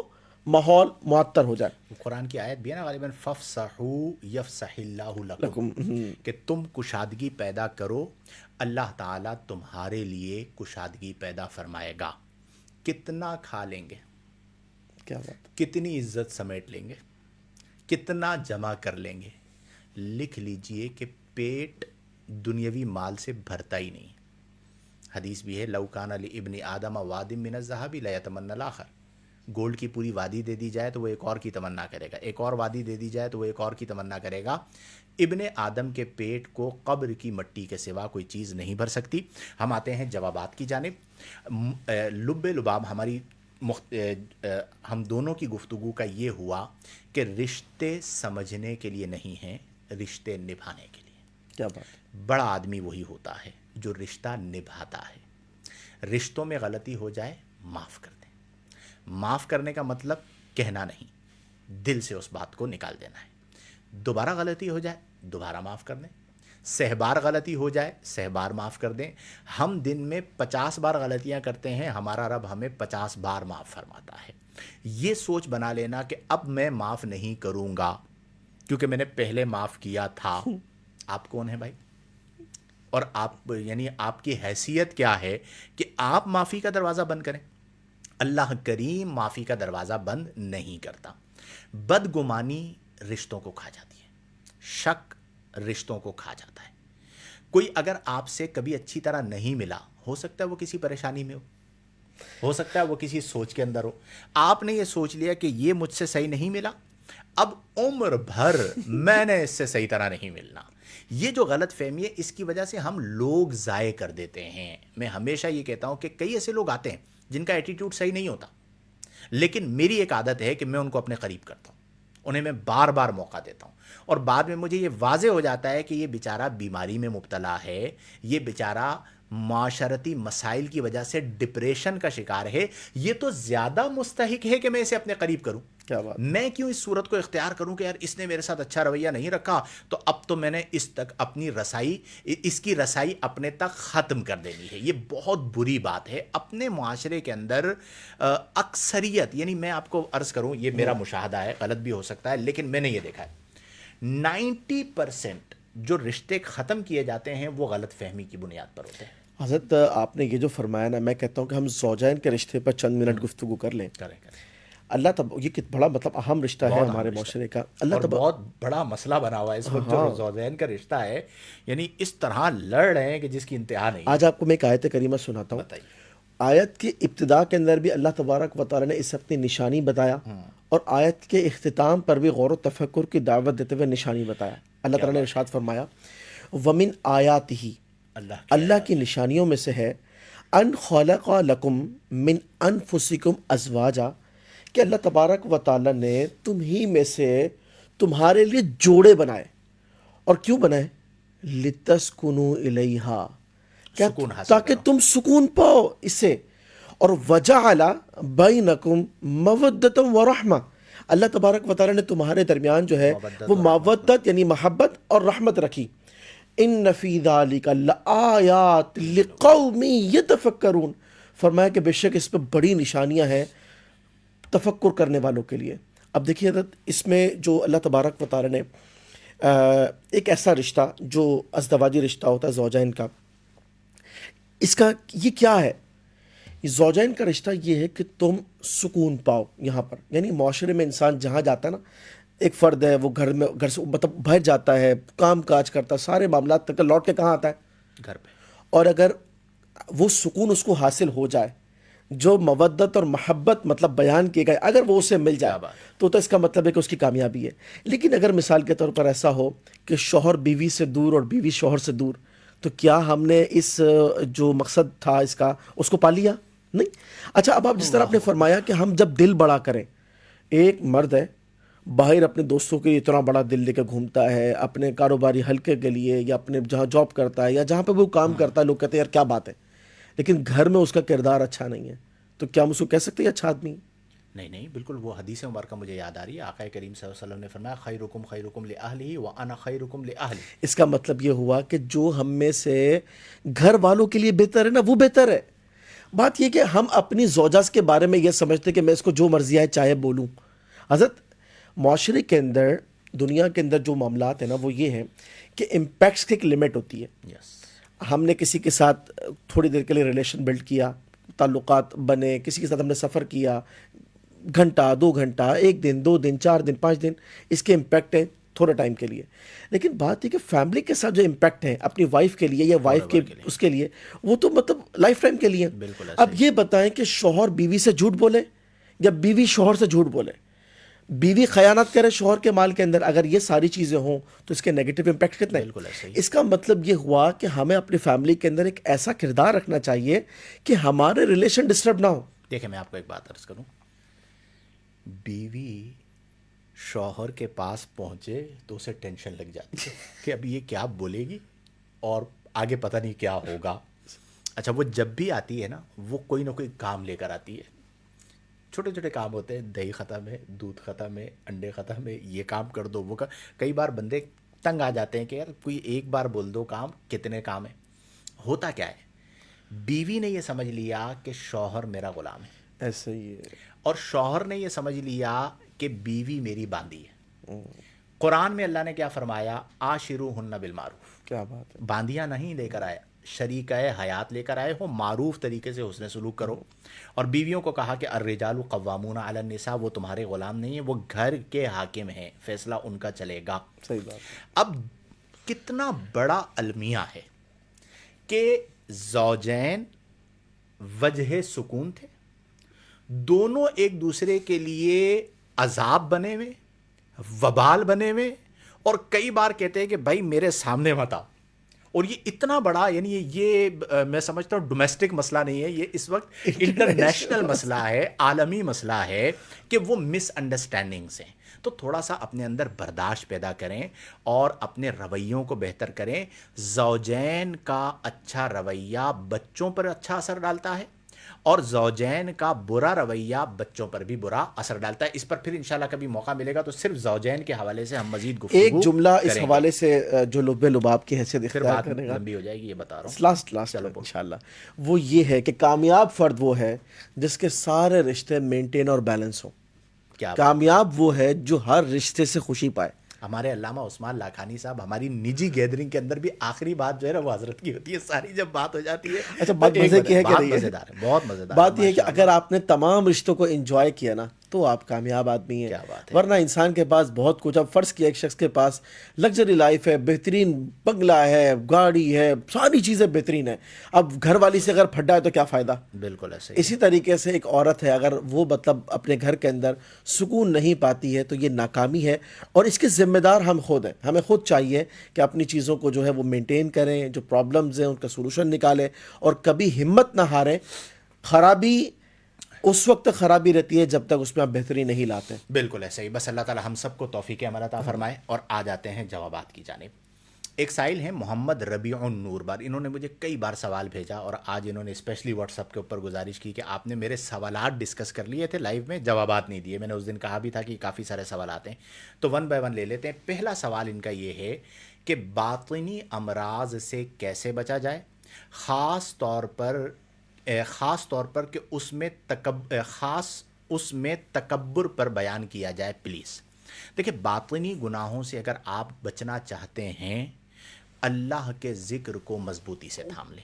ماحول معطر ہو جائے۔ قرآن کی آیت بھی ہے نا غالباً فَافْصَحُوا یفصح اللہ لکم، کہ تم کشادگی پیدا کرو، اللہ تعالیٰ تمہارے لیے کشادگی پیدا فرمائے گا۔ کتنا کھا لیں گے، کیا بات، کتنی عزت سمیٹ لیں گے، کتنا جمع کر لیں گے، لکھ لیجئے کہ پیٹ دنیاوی مال سے بھرتا ہی نہیں۔ حدیث بھی ہے لو کان لابن آدم واد من الذهب لیتمنى الاخر، گولڈ کی پوری وادی دے دی جائے تو وہ ایک اور کی تمنا کرے گا، ایک اور وادی دے دی جائے تو وہ ایک اور کی تمنا کرے گا۔ ابن آدم کے پیٹ کو قبر کی مٹی کے سوا کوئی چیز نہیں بھر سکتی۔ ہم آتے ہیں جوابات کی جانب۔ لب لباب ہم دونوں کی گفتگو کا یہ ہوا کہ رشتے سمجھنے کے لیے نہیں ہیں، رشتے نبھانے کے لیے۔ کیا بات، بڑا آدمی وہی ہوتا ہے جو رشتہ نبھاتا ہے۔ رشتوں میں غلطی ہو جائے معاف کر دیں۔ معاف کرنے کا مطلب کہنا نہیں، دل سے اس بات کو نکال دینا ہے۔ دوبارہ غلطی ہو جائے دوبارہ معاف کر دیں، 100 بار غلطی ہو جائے 100 بار معاف کر دیں۔ ہم دن میں 50 بار غلطیاں کرتے ہیں، ہمارا رب ہمیں 50 بار معاف فرماتا ہے۔ یہ سوچ بنا لینا کہ اب میں معاف نہیں کروں گا کیونکہ میں نے پہلے معاف کیا تھا۔ آپ کون ہیں بھائی؟ اور آپ یعنی آپ کی حیثیت کیا ہے کہ آپ معافی کا دروازہ بند کریں؟ اللہ کریم معافی کا دروازہ بند نہیں کرتا۔ بدگمانی رشتوں کو کھا جاتی ہے، شک رشتوں کو کھا جاتا ہے۔ کوئی اگر آپ سے کبھی اچھی طرح نہیں ملا، ہو سکتا ہے وہ کسی پریشانی میں ہو سکتا ہے وہ کسی سوچ کے اندر ہو، آپ نے یہ سوچ لیا کہ یہ مجھ سے صحیح نہیں ملا، اب عمر بھر میں نے اس سے صحیح طرح نہیں ملنا۔ یہ جو غلط فہمی ہے، اس کی وجہ سے ہم لوگ ضائع کر دیتے ہیں۔ میں ہمیشہ یہ کہتا ہوں کہ کئی ایسے لوگ آتے ہیں جن کا ایٹیٹیوڈ صحیح نہیں ہوتا، لیکن میری ایک عادت ہے کہ میں ان کو اپنے قریب کرتا ہوں، انہیں میں بار بار موقع دیتا ہوں، اور بعد میں مجھے یہ واضح ہو جاتا ہے کہ یہ بیچارہ بیماری میں مبتلا ہے، یہ بیچارہ معاشرتی مسائل کی وجہ سے ڈپریشن کا شکار ہے، یہ تو زیادہ مستحق ہے کہ میں اسے اپنے قریب کروں۔ کیا بات، میں کیوں اس صورت کو اختیار کروں کہ یار اس نے میرے ساتھ اچھا رویہ نہیں رکھا تو اب تو میں نے اس تک اپنی رسائی، اس کی رسائی اپنے تک ختم کر دینی ہے۔ یہ بہت بری بات ہے۔ اپنے معاشرے کے اندر اکثریت، یعنی میں آپ کو عرض کروں، یہ میرا مشاہدہ ہے، غلط بھی ہو سکتا ہے، لیکن میں نے یہ دیکھا ہے 90% جو رشتے ختم کیے جاتے ہیں وہ غلط فہمی کی بنیاد پر ہوتے ہیں۔ حضرت آپ نے یہ جو فرمایا نا، میں کہتا ہوں کہ ہم زوجین کے رشتے پر چند منٹ گفتگو کر لیں۔ کریں اللہ یہ بڑا مطلب اہم رشتہ ہے بہت ہمارے اہم رشتہ معاشرے کا۔ اللہ اور بہت بڑا مسئلہ بنا ہوا ہے اس وقت جو زوجین کا رشتہ ہے، یعنی اس طرح لڑ رہے ہیں کہ جس کی انتہا نہیں۔ آج آپ کو میں ایک آیت کریمہ سناتا ہوں۔ بتائیے۔ آیت کی ابتدا کے اندر بھی اللہ تبارک و تعالی نے اس اپنی نشانی بتایا، اور آیت کے اختتام پر بھی غور و تفکر کی دعوت دیتے ہوئے نشانی بتایا۔ اللہ تعالیٰ نے ارشاد فرمایا وَمِنْ آیَاتِهِ، اللہ کی نشانیوں میں سے ہے ان خلق لکم من انفسکم ازواجا، کہ اللہ تبارک و تعالی نے تم ہی میں سے تمہارے لیے جوڑے بنائے۔ اور کیوں بنائے؟ لِتَسْكُنُوا إِلَيْهَا، کیا سکون حاصل تاکہ کرو۔ تم سکون پاؤ اس سے۔ اور وَجَعَلَ بَيْنَكُمْ مَوَدَّةً وَرَحْمَةً، اللہ تبارک و تعالی نے تمہارے درمیان جو ہے وہ مودت یعنی محبت اور رحمت رکھی۔ ان فی ذالک لآیات لقوم یتفکرون، فرمایا کہ بے شک اس پہ بڑی نشانیاں ہیں تفکر کرنے والوں کے لیے۔ اب دیکھیے حضرت، اس میں جو اللہ تبارک و تعالی نے ایک ایسا رشتہ جو ازدواجی رشتہ ہوتا ہے زوجین کا، اس کا یہ کیا ہے؟ زوجین کا رشتہ یہ ہے کہ تم سکون پاؤ یہاں پر، یعنی معاشرے میں انسان جہاں جاتا ہے نا، ایک فرد ہے وہ گھر سے مطلب باہر جاتا ہے، کام کاج کرتا ہے، سارے معاملات تک لوٹ کے کہاں آتا ہے؟ گھر پہ۔ اور اگر وہ سکون اس کو حاصل ہو جائے، جو مودت اور محبت مطلب بیان کیے گئے، اگر وہ اسے مل جائے تو اس کا مطلب ہے کہ اس کی کامیابی ہے۔ لیکن اگر مثال کے طور پر ایسا ہو کہ شوہر بیوی سے دور اور بیوی شوہر سے دور، تو کیا ہم نے اس جو مقصد تھا اس کا، اس کو پا لیا؟ نہیں۔ اچھا، اب آپ جس طرح آپ نے فرمایا کہ ہم جب دل بڑا کریں، ایک مرد ہے باہر اپنے دوستوں کے لیے اتنا بڑا دل لے کے گھومتا ہے، اپنے کاروباری حلقے کے لیے یا اپنے جہاں جاب کرتا ہے یا جہاں پہ وہ کام کرتا ہے، لوگ کہتے ہیں یار کیا بات ہے، لیکن گھر میں اس کا کردار اچھا نہیں ہے، تو کیا ہم اس کو کہہ سکتے ہیں اچھا آدمی؟ نہیں بالکل، وہ حدیث مبارکہ مجھے یاد آ رہی ہے، آقا کریم صلی اللہ علیہ وسلم نے فرمایا خیرکم خیرکم لأہلہ وأنا خیرکم لأہلی. اس کا مطلب یہ ہوا کہ جو ہم میں سے گھر والوں کے لیے بہتر ہے نا وہ بہتر ہے. بات یہ کہ ہم اپنی زوجہ کے بارے میں یہ سمجھتے کہ میں اس کو جو مرضی آئے چاہے بولوں. حضرت معاشرے کے اندر، دنیا کے اندر جو معاملات ہیں نا وہ یہ ہیں کہ امپیکٹس کی ایک لمٹ ہوتی ہے. یس. ہم نے کسی کے ساتھ تھوڑی دیر کے لیے ریلیشن بلڈ کیا، تعلقات بنے، کسی کے ساتھ ہم نے سفر کیا، گھنٹہ 2 گھنٹہ، 1 دن 2 دن 4 دن 5 دن، اس کے امپیکٹ ہیں تھوڑا ٹائم کے لیے. لیکن بات یہ کہ فیملی کے ساتھ جو امپیکٹ ہے اپنی وائف کے لیے یا وائف کے اس کے لیے، وہ تو مطلب لائف ٹائم کے لیے. بالکل. اب یہ بتائیں کہ شوہر بیوی سے جھوٹ بولے یا بیوی شوہر سے جھوٹ بولے، بیوی خیانت کرے شوہر کے مال کے اندر، اگر یہ ساری چیزیں ہوں تو اس کے نیگیٹو امپیکٹ کتنے ہیں؟ بالکل ایسے ہی. اس کا مطلب یہ ہوا کہ ہمیں اپنی فیملی کے اندر ایک ایسا کردار رکھنا چاہیے کہ ہمارے ریلیشن ڈسٹرب نہ ہو. دیکھیں میں آپ کو ایک بات عرض کروں، بیوی شوہر کے پاس پہنچے تو اسے ٹینشن لگ جاتی ہے کہ اب یہ کیا بولے گی اور آگے پتہ نہیں کیا ہوگا. اچھا وہ جب بھی آتی ہے نا وہ کوئی نہ کوئی کام لے کر آتی ہے، چھوٹے چھوٹے کام ہوتے ہیں، دہی ختم ہے، دودھ ختم ہے، انڈے ختم ہے، یہ کام کر دو وہ کر. کئی بار بندے تنگ آ جاتے ہیں کہ یار کوئی ایک بار بول دو کام، کتنے کام ہیں. ہوتا کیا ہے، بیوی نے یہ سمجھ لیا کہ شوہر میرا غلام ہے، ایسے ہی ہے. اور شوہر نے یہ سمجھ لیا کہ بیوی میری باندی ہے. قرآن میں اللہ نے کیا فرمایا، عاشروہن بالمعروف. کیا بات ہے. باندیاں نہیں لے کر آئے، شریکہ حیات لے کر آئے ہو، معروف طریقے سے حسن سلوک کرو. اور بیویوں کو کہا کہ الرجال قوامون علی النساء، وہ تمہارے غلام نہیں ہیں، وہ گھر کے حاکم ہیں، فیصلہ ان کا چلے گا. صحیح بات ہے. اب کتنا بڑا المیہ ہے کہ زوجین وجہ سکون تھے، دونوں ایک دوسرے کے لیے عذاب بنے ہوئے، وبال بنے ہوئے، اور کئی بار کہتے ہیں کہ بھائی میرے سامنے مت آؤ. اور یہ اتنا بڑا، یعنی یہ میں سمجھتا ہوں ڈومیسٹک مسئلہ نہیں ہے، یہ اس وقت انٹرنیشنل مسئلہ ہے، عالمی مسئلہ ہے کہ وہ مس انڈرسٹینڈنگز ہیں. تو تھوڑا سا اپنے اندر برداشت پیدا کریں اور اپنے رویوں کو بہتر کریں. زوجین کا اچھا رویہ بچوں پر اچھا اثر ڈالتا ہے، اور زوجین کا برا رویہ بچوں پر بھی برا اثر ڈالتا ہے. اس پر پھر انشاءاللہ کبھی موقع ملے گا تو صرف زوجین کے حوالے سے ہم مزید گفتگو ایک جملہ اس کریں گے. حوالے سے جو لب لباب کی حیثیت پھر اختیار بات کرے گا، لمبی ہو جائے گی، یہ بتا رہا ہوں. لاسٹ انشاءاللہ، وہ یہ ہے کہ کامیاب فرد وہ ہے جس کے سارے رشتے مینٹین اور بیلنس ہوں. کیا کامیاب وہ ہے جو ہر رشتے سے خوشی پائے. ہمارے علامہ عثمان لاکھانی صاحب ہماری نجی گیدرنگ کے اندر بھی آخری بات جو ہے نا وہ حضرت کی ہوتی ہے. ساری جب بات ہو جاتی ہے، اچھا بات مزے کی ہے کہ بہت نہیں ہے؟ مزیدار ہے، بہت مزیدار. بات یہ ہے کہ اگر آپ نے تمام رشتوں کو انجوائے کیا نا تو آپ کامیاب آدمی ہیں. کیا بات ہے. ورنہ انسان کے پاس بہت کچھ، اب فرض کیا ایک شخص کے پاس لگژری لائف ہے، بہترین بنگلہ ہے، گاڑی ہے، ساری چیزیں بہترین ہیں، اب گھر والی سے اگر پھڈا ہے تو کیا فائدہ. بالکل ایسے. اسی طریقے سے ایک عورت ہے، اگر وہ مطلب اپنے گھر کے اندر سکون نہیں پاتی ہے تو یہ ناکامی ہے، اور اس کے ذمہ دار ہم خود ہیں. ہمیں خود چاہیے کہ اپنی چیزوں کو جو ہے وہ مینٹین کریں، جو پرابلمز ہیں ان کا سولوشن نکالیں، اور کبھی ہمت نہ ہاریں. خرابی اس وقت خرابی رہتی ہے جب تک اس میں آپ بہتری نہیں لاتے. بالکل ایسے ہی. بس اللہ تعالی ہم سب کو توفیق عمل عطا فرمائے. اور آ جاتے ہیں جوابات کی جانب. ایک سائل ہیں محمد ربیع النور بار، انہوں نے مجھے کئی بار سوال بھیجا، اور آج انہوں نے اسپیشلی واٹس ایپ کے اوپر گزارش کی کہ آپ نے میرے سوالات ڈسکس کر لیے تھے لائیو میں، جوابات نہیں دیے. میں نے اس دن کہا بھی تھا کہ کافی سارے سوالات ہیں تو 1 بائی 1 لے لیتے ہیں. پہلا سوال ان کا یہ ہے کہ باطنی امراض سے کیسے بچا جائے، خاص طور پر کہ اس میں تکبر پر بیان کیا جائے پلیز. دیکھیں باطنی گناہوں سے اگر آپ بچنا چاہتے ہیں، اللہ کے ذکر کو مضبوطی سے تھام لیں.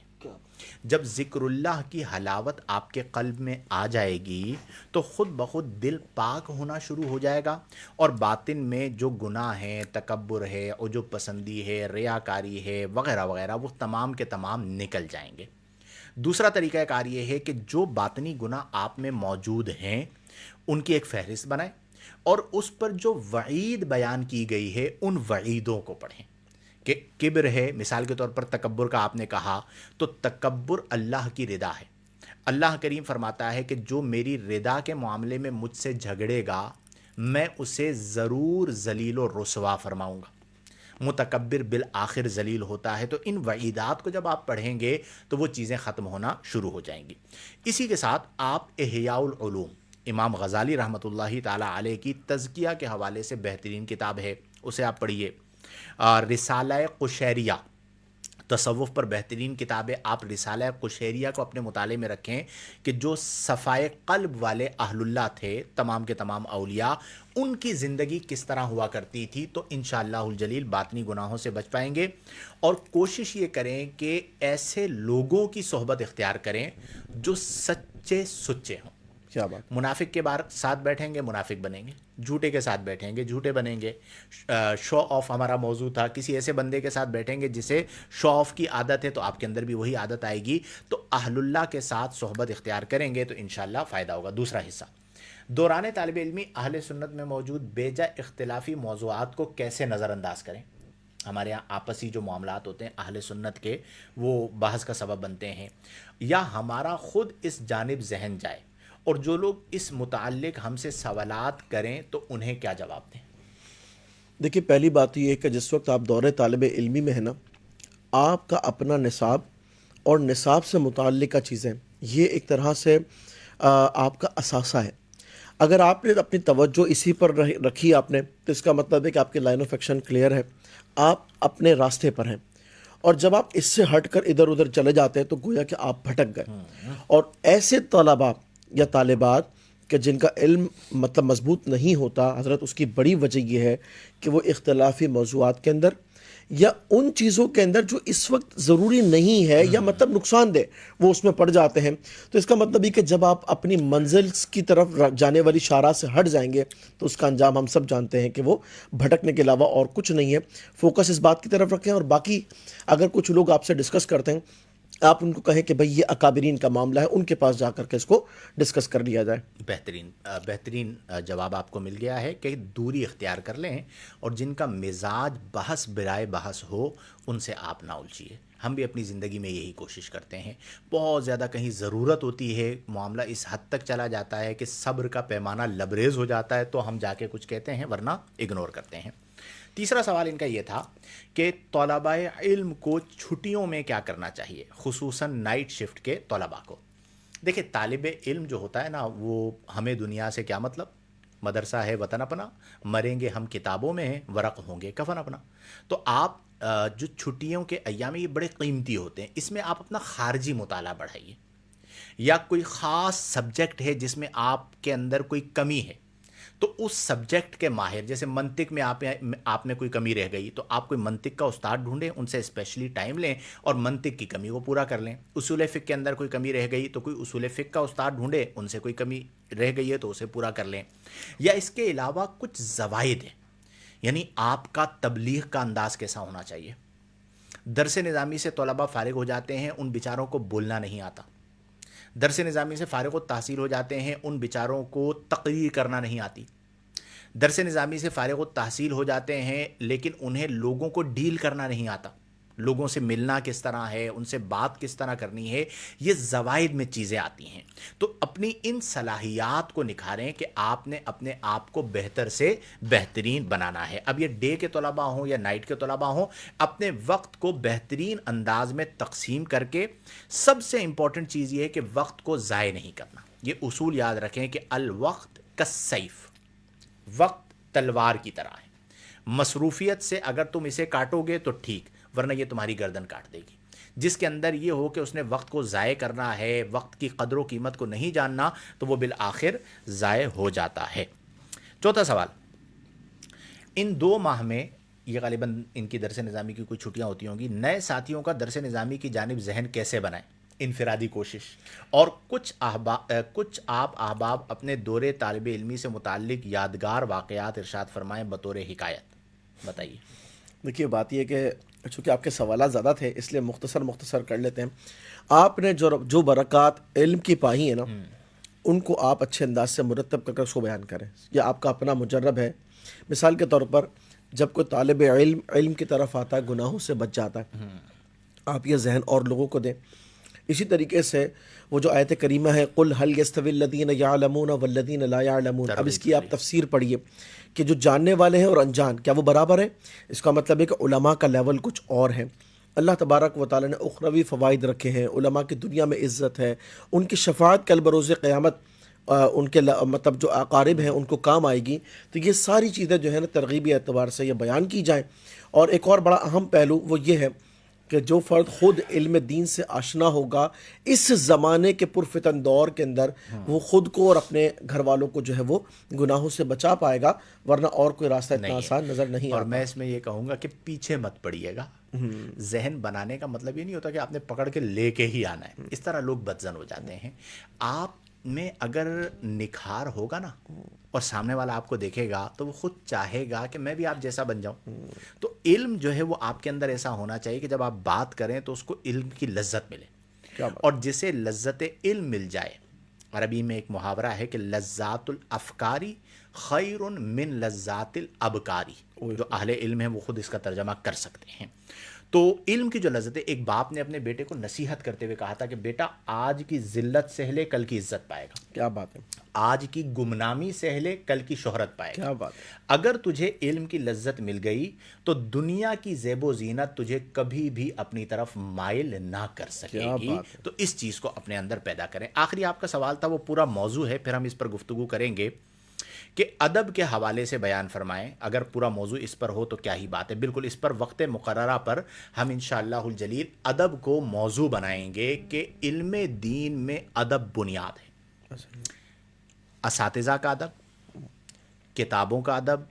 جب ذکر اللہ کی حلاوت آپ کے قلب میں آ جائے گی تو خود بخود دل پاک ہونا شروع ہو جائے گا، اور باطن میں جو گناہ ہیں، تکبر ہے، عجب پسندی ہے، ریاکاری ہے، وغیرہ وغیرہ، وہ تمام کے تمام نکل جائیں گے. دوسرا طریقہ کار یہ ہے کہ جو باطنی گناہ آپ میں موجود ہیں ان کی ایک فہرست بنائیں، اور اس پر جو وعید بیان کی گئی ہے ان وعیدوں کو پڑھیں. کہ کبر ہے، مثال کے طور پر تکبر کا آپ نے کہا، تو تکبر اللہ کی رضا ہے. اللہ کریم فرماتا ہے کہ جو میری رضا کے معاملے میں مجھ سے جھگڑے گا میں اسے ضرور ذلیل و رسوا فرماؤں گا. متکبر بالآخر ذلیل ہوتا ہے. تو ان وعیدات کو جب آپ پڑھیں گے تو وہ چیزیں ختم ہونا شروع ہو جائیں گی. اسی کے ساتھ آپ احیاء العلوم امام غزالی رحمۃ اللہ تعالی علیہ کی تزکیہ کے حوالے سے بہترین کتاب ہے، اسے آپ پڑھیے۔ رسالہ قشیریہ تصوف پر بہترین کتاب ہے، آپ رسالہ قشیریہ کو اپنے مطالعے میں رکھیں کہ جو صفائے قلب والے اہل اللہ تھے، تمام کے تمام اولیاء، ان کی زندگی کس طرح ہوا کرتی تھی، تو انشاءاللہ الجلیل باطنی گناہوں سے بچ پائیں گے۔ اور کوشش یہ کریں کہ ایسے لوگوں کی صحبت اختیار کریں جو سچے سچے ہوں۔ کیا بات، منافق کے ساتھ بیٹھیں گے منافق بنیں گے، جھوٹے کے ساتھ بیٹھیں گے جھوٹے بنیں گے۔ شو آف ہمارا موضوع تھا، کسی ایسے بندے کے ساتھ بیٹھیں گے جسے شو آف کی عادت ہے تو آپ کے اندر بھی وہی عادت آئے گی۔ تو اہل اللہ کے ساتھ صحبت اختیار کریں گے تو انشاءاللہ فائدہ ہوگا۔ دوسرا حصہ، دوران طالب علمی اہل سنت میں موجود بیجا اختلافی موضوعات کو کیسے نظر انداز کریں۔ ہمارے یہاں آپسی جو معاملات ہوتے ہیں اہل سنت کے، وہ بحث کا سبب بنتے ہیں، یا ہمارا خود اس جانب ذہن جائے، اور جو لوگ اس متعلق ہم سے سوالات کریں تو انہیں کیا جواب دیں؟ دیکھیے پہلی بات تو یہ ہے کہ جس وقت آپ دور طالب علمی میں ہیں نا، آپ کا اپنا نصاب اور نصاب سے متعلقہ چیزیں، یہ ایک طرح سے آپ کا اثاثہ ہے۔ اگر آپ نے اپنی توجہ اسی پر رکھی آپ نے، تو اس کا مطلب ہے کہ آپ کی لائن آف ایکشن کلیئر ہے، آپ اپنے راستے پر ہیں۔ اور جب آپ اس سے ہٹ کر ادھر ادھر چلے جاتے ہیں تو گویا کہ آپ بھٹک گئے۔ اور ایسے طلباء یا طالبات کہ جن کا علم مطلب مضبوط نہیں ہوتا حضرت، اس کی بڑی وجہ یہ ہے کہ وہ اختلافی موضوعات کے اندر یا ان چیزوں کے اندر جو اس وقت ضروری نہیں ہے یا مطلب نقصان دہ، وہ اس میں پڑ جاتے ہیں۔ تو اس کا مطلب یہ کہ جب آپ اپنی منزل کی طرف جانے والی شاہراہ سے ہٹ جائیں گے تو اس کا انجام ہم سب جانتے ہیں کہ وہ بھٹکنے کے علاوہ اور کچھ نہیں ہے۔ فوکس اس بات کی طرف رکھیں، اور باقی اگر کچھ لوگ آپ سے ڈسکس کرتے ہیں، آپ ان کو کہیں کہ بھئی یہ اکابرین کا معاملہ ہے، ان کے پاس جا کر کے اس کو ڈسکس کر لیا جائے۔ بہترین جواب آپ کو مل گیا ہے کہ دوری اختیار کر لیں، اور جن کا مزاج بحث برائے بحث ہو ان سے آپ نہ الجھیے۔ ہم بھی اپنی زندگی میں یہی کوشش کرتے ہیں۔ بہت زیادہ کہیں ضرورت ہوتی ہے، معاملہ اس حد تک چلا جاتا ہے کہ صبر کا پیمانہ لبریز ہو جاتا ہے، تو ہم جا کے کچھ کہتے ہیں، ورنہ اگنور کرتے ہیں۔ تیسرا سوال ان کا یہ تھا کہ طلباء علم کو چھٹیوں میں کیا کرنا چاہیے، خصوصاً نائٹ شفٹ کے طلباء کو۔ دیکھیں، طالب علم جو ہوتا ہے نا، وہ ہمیں دنیا سے کیا مطلب، مدرسہ ہے وطن اپنا، مریں گے ہم کتابوں میں ہیں، ورق ہوں گے کفن اپنا۔ تو آپ جو چھٹیوں کے ایام یہ بڑے قیمتی ہوتے ہیں، اس میں آپ اپنا خارجی مطالعہ بڑھائیے، یا کوئی خاص سبجیکٹ ہے جس میں آپ کے اندر کوئی کمی ہے تو اس سبجیکٹ کے ماہر، جیسے منطق میں آپ میں کوئی کمی رہ گئی تو آپ کوئی منطق کا استاد ڈھونڈیں، ان سے اسپیشلی ٹائم لیں اور منطق کی کمی کو پورا کر لیں۔ اصول فقہ کے اندر کوئی کمی رہ گئی تو کوئی اصول فقہ کا استاد ڈھونڈے، ان سے کوئی کمی رہ گئی ہے تو اسے پورا کر لیں۔ یا اس کے علاوہ کچھ زوائد ہیں، یعنی آپ کا تبلیغ کا انداز کیسا ہونا چاہیے۔ درس نظامی سے طلباء فارغ ہو جاتے ہیں، ان بیچاروں کو بولنا نہیں آتا۔ درس نظامی سے فارغ التحصیل ہو جاتے ہیں، ان بیچاروں کو تقریر کرنا نہیں آتی۔ درس نظامی سے فارغ التحصیل ہو جاتے ہیں لیکن انہیں لوگوں کو ڈیل کرنا نہیں آتا، لوگوں سے ملنا کس طرح ہے، ان سے بات کس طرح کرنی ہے، یہ زوائد میں چیزیں آتی ہیں۔ تو اپنی ان صلاحیات کو نکھاریں کہ آپ نے اپنے آپ کو بہتر سے بہترین بنانا ہے۔ اب یہ ڈے کے طلباء ہوں یا نائٹ کے طلباء ہوں، اپنے وقت کو بہترین انداز میں تقسیم کر کے، سب سے امپورٹنٹ چیز یہ ہے کہ وقت کو ضائع نہیں کرنا۔ یہ اصول یاد رکھیں کہ الوقت کالسیف، وقت تلوار کی طرح ہے، مصروفیت سے اگر تم اسے کاٹو گے تو ٹھیک، ورنہ یہ تمہاری گردن کاٹ دے گی۔ جس کے اندر یہ ہو کہ اس نے وقت کو ضائع کرنا ہے، وقت کی قدر و قیمت کو نہیں جاننا، تو وہ بالآخر ضائع ہو جاتا ہے۔ چوتھا سوال، ان 2 ماہ میں، یہ غالباً ان کی درس نظامی کی کوئی چھٹیاں ہوتی ہوں گی، نئے ساتھیوں کا درس نظامی کی جانب ذہن کیسے بنائیں؟ انفرادی کوشش، اور کچھ آپ احباب اپنے دور طالب علمی سے متعلق یادگار واقعات ارشاد فرمائیں بطور حکایت۔ بتائیے۔ دیکھیے بات یہ کہ چونکہ آپ کے سوالات زیادہ تھے اس لیے مختصر کر لیتے ہیں۔ آپ نے جو برکات علم کی پائی ہیں نا، ان کو آپ اچھے انداز سے مرتب کر کر اس کو بیان کریں۔ یہ آپ کا اپنا مجرب ہے۔ مثال کے طور پر جب کوئی طالب علم کی طرف آتا ہے، گناہوں سے بچ جاتا ہے، آپ یہ ذہن اور لوگوں کو دیں۔ اسی طریقے سے وہ جو آیت کریمہ ہے قُلْ هَلْ يَسْتَوِي الَّذِينَ يَعْلَمُونَ وَالَّذِينَ لَا يَعْلَمُونَ، اب اس کی آپ تفسیر پڑھیے کہ جو جاننے والے ہیں اور انجان، کیا وہ برابر ہیں؟ اس کا مطلب ہے کہ علماء کا لیول کچھ اور ہے۔ اللہ تبارک و تعالیٰ نے اخروی فوائد رکھے ہیں، علماء کی دنیا میں عزت ہے، ان کی شفاعت کل بروز قیامت ان کے مطلب جو اقارب ہیں ان کو کام آئے گی. تو یہ ساری چیزیں جو ہے نا ترغیبی اعتبار سے یہ بیان کی جائیں. اور ایک اور بڑا اہم پہلو وہ یہ ہے کہ جو فرد خود علم دین سے آشنا ہوگا اس زمانے کے پرفتن دور کے اندر وہ خود کو اور اپنے گھر والوں کو جو ہے وہ گناہوں سے بچا پائے گا, ورنہ اور کوئی راستہ اتنا نہیں آسان ہے. نظر نہیں اور آتا. میں اس میں یہ کہوں گا کہ پیچھے مت پڑیے گا. ذہن بنانے کا مطلب یہ نہیں ہوتا کہ آپ نے پکڑ کے لے کے ہی آنا ہے. اس طرح لوگ بدزن ہو جاتے ہیں. آپ میں اگر نکھار ہوگا نا اور سامنے والا آپ کو دیکھے گا تو وہ خود چاہے گا کہ میں بھی آپ جیسا بن جاؤں. تو علم جو ہے وہ آپ کے اندر ایسا ہونا چاہیے کہ جب آپ بات کریں تو اس کو علم کی لذت ملے. کیا بات. اور جسے لذت علم مل جائے, عربی میں ایک محاورہ ہے کہ لذات الافکاری خیر من لذات الابکاری. جو اہل علم ہیں وہ خود اس کا ترجمہ کر سکتے ہیں. تو علم کی جو لذت ہے, ایک باپ نے اپنے بیٹے کو نصیحت کرتے ہوئے کہا تھا کہ بیٹا آج کی ذلت سہ لے کل کی عزت پائے گا, کیا بات ہے. آج کی گمنامی سہ لے کل کی شہرت پائے گا. کیا بات ہے. اگر تجھے علم کی لذت مل گئی تو دنیا کی زیب و زینت تجھے کبھی بھی اپنی طرف مائل نہ کر سکے کیا گی. بات ہے. تو اس چیز کو اپنے اندر پیدا کریں. آخری آپ کا سوال تھا, وہ پورا موضوع ہے, پھر ہم اس پر گفتگو کریں گے کہ ادب کے حوالے سے بیان فرمائیں. اگر پورا موضوع اس پر ہو تو کیا ہی بات ہے. بالکل اس پر وقت مقررہ پر ہم انشاءاللہ الجلیل ادب کو موضوع بنائیں گے کہ علم دین میں ادب بنیاد ہے. اساتذہ کا ادب, کتابوں کا ادب,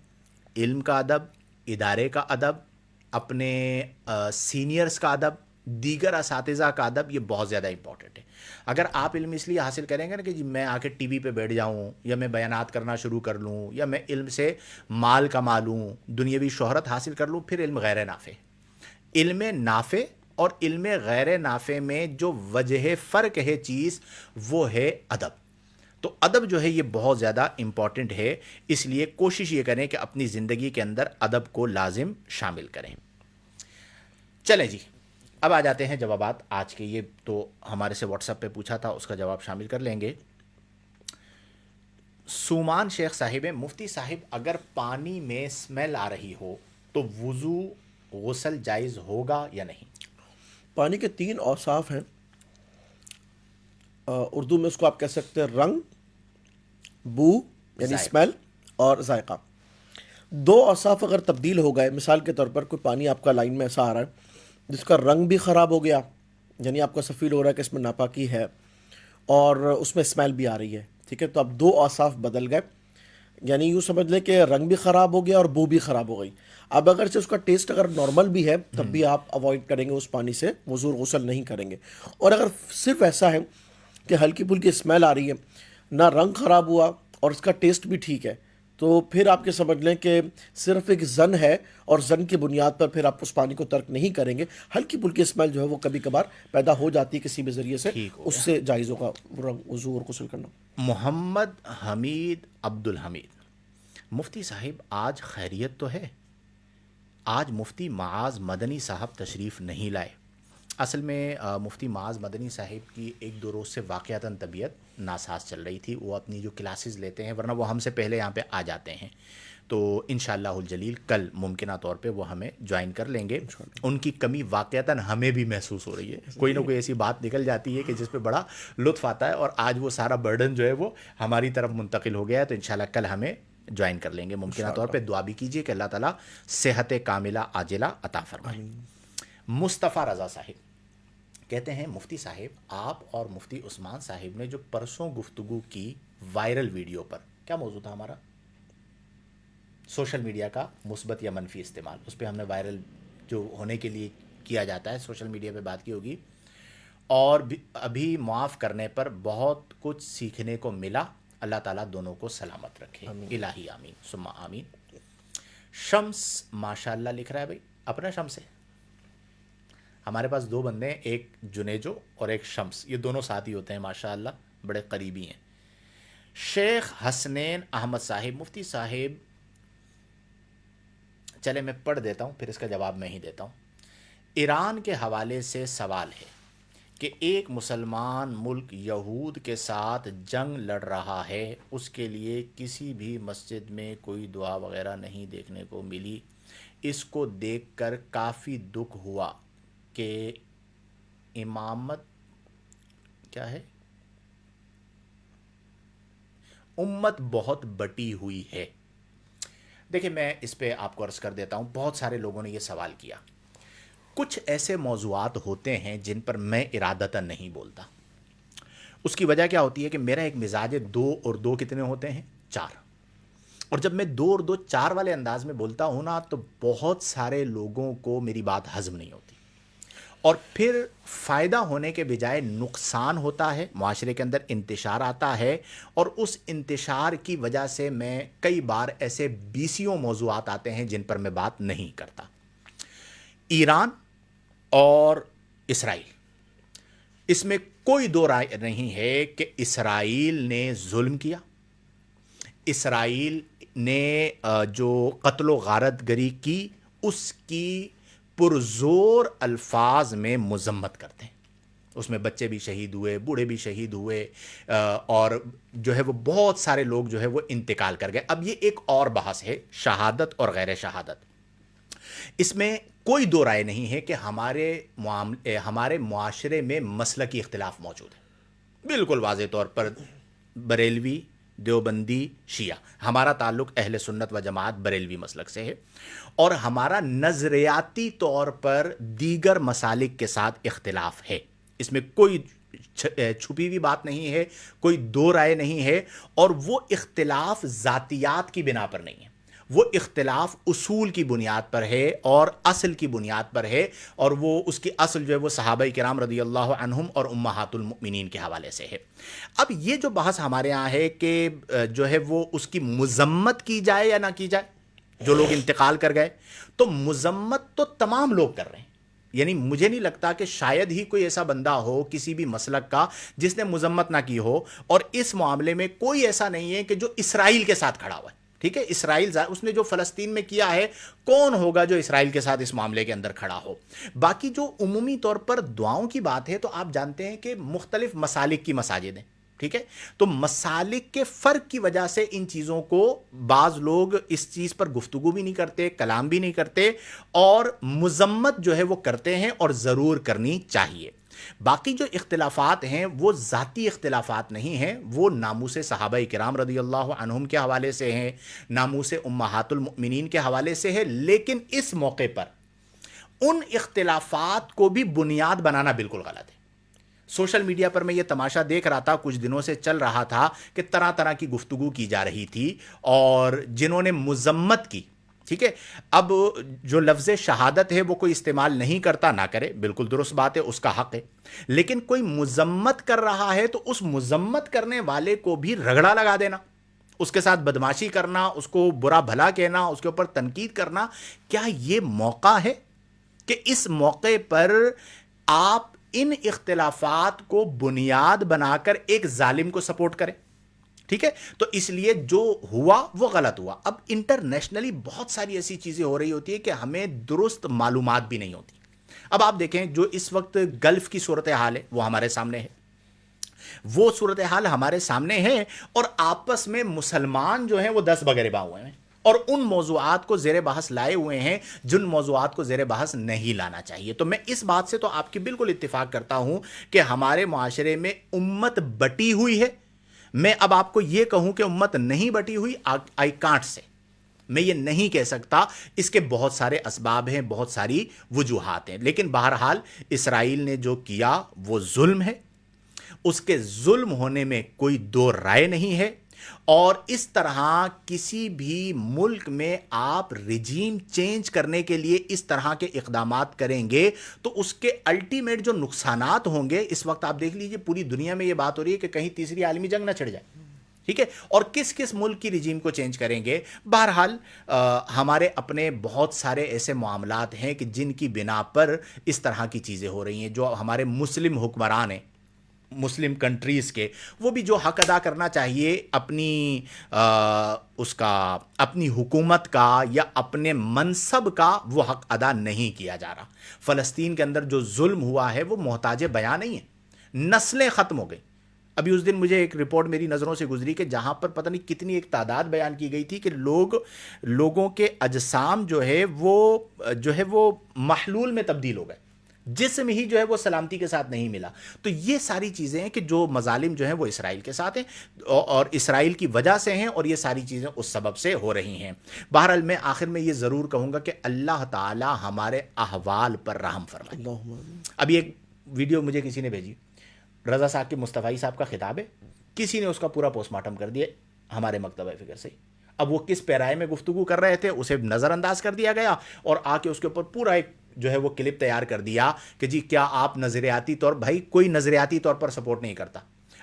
علم کا ادب, ادارے کا ادب, اپنے سینئرز کا ادب, دیگر اساتذہ کا ادب, یہ بہت زیادہ امپورٹنٹ ہے. اگر آپ علم اس لیے حاصل کریں گے نا کہ جی میں آ کے ٹی وی پہ بیٹھ جاؤں, یا میں بیانات کرنا شروع کر لوں, یا میں علم سے مال کما لوں, دنیاوی شہرت حاصل کر لوں, پھر علم غیر نافع. علم نافع اور علم غیر نافع میں جو وجہ فرق ہے چیز, وہ ہے ادب. تو ادب جو ہے یہ بہت زیادہ امپورٹنٹ ہے. اس لیے کوشش یہ کریں کہ اپنی زندگی کے اندر ادب کو لازم شامل کریں. چلیں جی, اب آ جاتے ہیں جوابات آج کے. یہ تو ہمارے سے واٹس ایپ پہ پوچھا تھا, اس کا جواب شامل کر لیں گے. سومان شیخ صاحب, مفتی صاحب اگر پانی میں اسمیل آ رہی ہو تو وضو غسل جائز ہوگا یا نہیں؟ پانی کے 3 اوصاف ہیں. اردو میں اس کو آپ کہہ سکتے ہیں رنگ, بو یعنی ذائقہ. اسمیل, اور ذائقہ. 2 اوصاف اگر تبدیل ہو گئے, مثال کے طور پر کوئی پانی آپ کا لائن میں ایسا آ رہا ہے جس کا رنگ بھی خراب ہو گیا, یعنی آپ کو ایسا فیل ہو رہا ہے کہ اس میں ناپاکی ہے, اور اس میں اسمیل بھی آ رہی ہے, ٹھیک ہے, تو اب 2 اوصاف بدل گئے. یعنی یوں سمجھ لیں کہ رنگ بھی خراب ہو گیا اور بو بھی خراب ہو گئی. اب اگرچہ اس کا ٹیسٹ اگر نارمل بھی ہے تب بھی آپ اوائڈ کریں گے اس پانی سے, وضو غسل نہیں کریں گے. اور اگر صرف ایسا ہے کہ ہلکی پھلکی اسمیل آ رہی ہے, نہ رنگ خراب ہوا اور اس کا ٹیسٹ بھی ٹھیک ہے, تو پھر آپ کے سمجھ لیں کہ صرف ایک زن ہے, اور زن کی بنیاد پر پھر آپ اس پانی کو ترک نہیں کریں گے. ہلکی پھلکی اسمیل جو ہے وہ کبھی کبھار پیدا ہو جاتی ہے کسی بھی ذریعے سے, ٹھیک ہو اس گیا. سے جائز ہوگا وضو اور غسل کرنا. محمد حمید عبد الحمید, مفتی صاحب آج خیریت تو ہے؟ آج مفتی معاذ مدنی صاحب تشریف نہیں لائے. اصل میں مفتی معاذ مدنی صاحب کی 1-2 روز سے واقعتاً طبیعت ناساز چل رہی تھی. وہ اپنی جو کلاسز لیتے ہیں, ورنہ وہ ہم سے پہلے یہاں پہ آ جاتے ہیں, تو انشاءاللہ الجلیل کل ممکنہ طور پہ وہ ہمیں جوائن کر لیں گے. ان کی کمی واقعتاً ہمیں بھی محسوس ہو رہی ہے. کوئی نہ کوئی ایسی بات نکل جاتی ہے کہ جس پہ بڑا لطف آتا ہے, اور آج وہ سارا برڈن جو ہے وہ ہماری طرف منتقل ہو گیا ہے. تو انشاءاللہ کل ہمیں جوائن کر لیں گے. ممکنہ طور پہ دعا بھی کیجیے کہ اللہ تعالیٰ صحت کاملہ عاجلہ عطا فرمائے. مصطفیٰ رضا صاحب کہتے ہیں مفتی صاحب آپ اور مفتی عثمان صاحب نے جو پرسوں گفتگو کی وائرل ویڈیو پر, کیا موضوع تھا ہمارا؟ سوشل میڈیا کا مثبت یا منفی استعمال. اس پہ ہم نے وائرل جو ہونے کے لیے کیا جاتا ہے سوشل میڈیا پہ بات کی ہوگی. اور ابھی معاف کرنے پر بہت کچھ سیکھنے کو ملا. اللہ تعالیٰ دونوں کو سلامت رکھے. الہی آمین ثم آمین. شمس ماشاء اللہ لکھ رہا ہے بھائی, اپنا شمس ہے. ہمارے پاس 2 بندے ہیں, ایک جنیجو اور ایک شمس, یہ دونوں ساتھی ہوتے ہیں ماشاء اللہ, بڑے قریبی ہیں. شیخ حسنین احمد صاحب, مفتی صاحب چلے میں پڑھ دیتا ہوں پھر اس کا جواب میں ہی دیتا ہوں. ایران کے حوالے سے سوال ہے کہ ایک مسلمان ملک یہود کے ساتھ جنگ لڑ رہا ہے, اس کے لیے کسی بھی مسجد میں کوئی دعا وغیرہ نہیں دیکھنے کو ملی. اس کو دیکھ کر کافی دکھ ہوا کہ امامت کیا ہے, امت بہت بٹی ہوئی ہے. دیکھیں میں اس پہ آپ کو عرض کر دیتا ہوں، بہت سارے لوگوں نے یہ سوال کیا. کچھ ایسے موضوعات ہوتے ہیں جن پر میں ارادتاً نہیں بولتا. اس کی وجہ کیا ہوتی ہے کہ میرا ایک مزاج 2 اور 2 کتنے ہوتے ہیں؟ 4. اور جب میں 2 اور 2 4 والے انداز میں بولتا ہوں نا تو بہت سارے لوگوں کو میری بات ہضم نہیں ہوتی، اور پھر فائدہ ہونے کے بجائے نقصان ہوتا ہے، معاشرے کے اندر انتشار آتا ہے، اور اس انتشار کی وجہ سے میں کئی بار ایسے بیسیوں موضوعات آتے ہیں جن پر میں بات نہیں کرتا. ایران اور اسرائیل، اس میں کوئی دو رائے نہیں ہے کہ اسرائیل نے ظلم کیا. اسرائیل نے جو قتل و غارت گری کی اس کی پرزور الفاظ میں مذمت کرتے ہیں. اس میں بچے بھی شہید ہوئے، بوڑھے بھی شہید ہوئے، اور جو ہے وہ بہت سارے لوگ جو ہے وہ انتقال کر گئے. اب یہ ایک اور بحث ہے، شہادت اور غیر شہادت. اس میں کوئی دو رائے نہیں ہے کہ ہمارے معاشرے میں مسلکی اختلاف موجود ہے. بالکل واضح طور پر بریلوی، دیوبندی، شیعہ، ہمارا تعلق اہل سنت و جماعت بریلوی مسلک سے ہے، اور ہمارا نظریاتی طور پر دیگر مسالک کے ساتھ اختلاف ہے. اس میں کوئی چھپی ہوئی بات نہیں ہے، کوئی دو رائے نہیں ہے. اور وہ اختلاف ذاتیات کی بنا پر نہیں ہے، وہ اختلاف اصول کی بنیاد پر ہے اور اصل کی بنیاد پر ہے. اور وہ اس کی اصل جو ہے وہ صحابہ کرام رضی اللہ عنہم اور امہات المؤمنین کے حوالے سے ہے. اب یہ جو بحث ہمارے ہاں ہے کہ جو ہے وہ اس کی مذمت کی جائے یا نہ کی جائے، جو لوگ انتقال کر گئے، تو مذمت تو تمام لوگ کر رہے ہیں. یعنی مجھے نہیں لگتا کہ شاید ہی کوئی ایسا بندہ ہو کسی بھی مسلک کا جس نے مذمت نہ کی ہو. اور اس معاملے میں کوئی ایسا نہیں ہے کہ جو اسرائیل کے ساتھ کھڑا ہوا ہے. ٹھیک ہے، اسرائیل اس نے جو فلسطین میں کیا ہے، کون ہوگا جو اسرائیل کے ساتھ اس معاملے کے اندر کھڑا ہو؟ باقی جو عمومی طور پر دعاؤں کی بات ہے تو آپ جانتے ہیں کہ مختلف مسالک کی مساجد ہیں. ٹھیک ہے، تو مسالک کے فرق کی وجہ سے ان چیزوں کو بعض لوگ اس چیز پر گفتگو بھی نہیں کرتے، کلام بھی نہیں کرتے، اور مذمت جو ہے وہ کرتے ہیں، اور ضرور کرنی چاہیے. باقی جو اختلافات ہیں وہ ذاتی اختلافات نہیں ہیں، وہ ناموس صحابہ کرام رضی اللہ عنہم کے حوالے سے ہیں، ناموس امہات المؤمنین کے حوالے سے ہے. لیکن اس موقع پر ان اختلافات کو بھی بنیاد بنانا بالکل غلط ہے. سوشل میڈیا پر میں یہ تماشا دیکھ رہا تھا، کچھ دنوں سے چل رہا تھا کہ طرح طرح کی گفتگو کی جا رہی تھی، اور جنہوں نے مذمت کی، ٹھیک ہے، اب جو لفظ شہادت ہے وہ کوئی استعمال نہیں کرتا، نہ کرے، بالکل درست بات ہے، اس کا حق ہے. لیکن کوئی مذمت کر رہا ہے تو اس مذمت کرنے والے کو بھی رگڑا لگا دینا، اس کے ساتھ بدماشی کرنا، اس کو برا بھلا کہنا، اس کے اوپر تنقید کرنا، کیا یہ موقع ہے کہ اس موقع پر آپ ان اختلافات کو بنیاد بنا کر ایک ظالم کو سپورٹ کریں؟ ٹھیک ہے، تو اس لیے جو ہوا وہ غلط ہوا. اب انٹرنیشنلی بہت ساری ایسی چیزیں ہو رہی ہوتی ہیں کہ ہمیں درست معلومات بھی نہیں ہوتی. اب آپ دیکھیں جو اس وقت گلف کی صورتحال ہے وہ ہمارے سامنے ہے، وہ صورتحال ہمارے سامنے ہے، اور آپس میں مسلمان جو ہیں وہ 10 بغیرباں ہوئے ہیں، اور ان موضوعات کو زیر بحث لائے ہوئے ہیں جن موضوعات کو زیر بحث نہیں لانا چاہیے. تو میں اس بات سے تو آپ کی بالکل اتفاق کرتا ہوں کہ ہمارے معاشرے میں امت بٹی ہوئی ہے. میں اب آپ کو یہ کہوں کہ امت نہیں بٹی ہوئی، آئی کانٹ سے، میں یہ نہیں کہہ سکتا. اس کے بہت سارے اسباب ہیں، بہت ساری وجوہات ہیں، لیکن بہرحال اسرائیل نے جو کیا وہ ظلم ہے، اس کے ظلم ہونے میں کوئی دو رائے نہیں ہے. اور اس طرح کسی بھی ملک میں آپ رجیم چینج کرنے کے لیے اس طرح کے اقدامات کریں گے تو اس کے الٹیمیٹ جو نقصانات ہوں گے، اس وقت آپ دیکھ لیجئے پوری دنیا میں یہ بات ہو رہی ہے کہ کہیں تیسری عالمی جنگ نہ چھڑ جائے. ٹھیک ہے، اور کس کس ملک کی رجیم کو چینج کریں گے. بہرحال ہمارے اپنے بہت سارے ایسے معاملات ہیں کہ جن کی بنا پر اس طرح کی چیزیں ہو رہی ہیں. جو ہمارے مسلم حکمران ہیں مسلم کنٹریز کے، وہ بھی جو حق ادا کرنا چاہیے اپنی اپنی حکومت کا یا اپنے منصب کا، وہ حق ادا نہیں کیا جا رہا. فلسطین کے اندر جو ظلم ہوا ہے وہ محتاج بیان نہیں ہے، نسلیں ختم ہو گئی. ابھی اس دن مجھے ایک رپورٹ میری نظروں سے گزری کہ جہاں پر پتہ نہیں کتنی ایک تعداد بیان کی گئی تھی کہ لوگوں کے اجسام جو ہے وہ محلول میں تبدیل ہو گئے. جسم ہی جو ہے وہ سلامتی کے ساتھ نہیں ملا. تو یہ ساری چیزیں ہیں کہ جو مظالم جو ہیں وہ اسرائیل کے ساتھ ہیں اور اسرائیل کی وجہ سے ہیں, اور یہ ساری چیزیں اس سبب سے ہو رہی ہیں. بہرحال میں آخر میں یہ ضرور کہوں گا کہ اللہ تعالی ہمارے احوال پر رحم فرمائے. اللہم آمین. ابھی ایک ویڈیو مجھے کسی نے بھیجی, رضا صاحب کے مصطفی صاحب کا خطاب ہے, کسی نے اس کا پورا پوسٹ مارٹم کر دیا ہمارے مکتبہ فکر سے. اب وہ کس پیرائے میں گفتگو کر رہے تھے اسے نظر انداز کر دیا گیا, اور آ کے اس کے اوپر پورا ایک جو ہے وہ کلپ تیار کر دیا کہ جی کیا آپ نظریاتی طور, بھائی کوئی نظریاتی طور پر سپورٹ نہیں کرتا.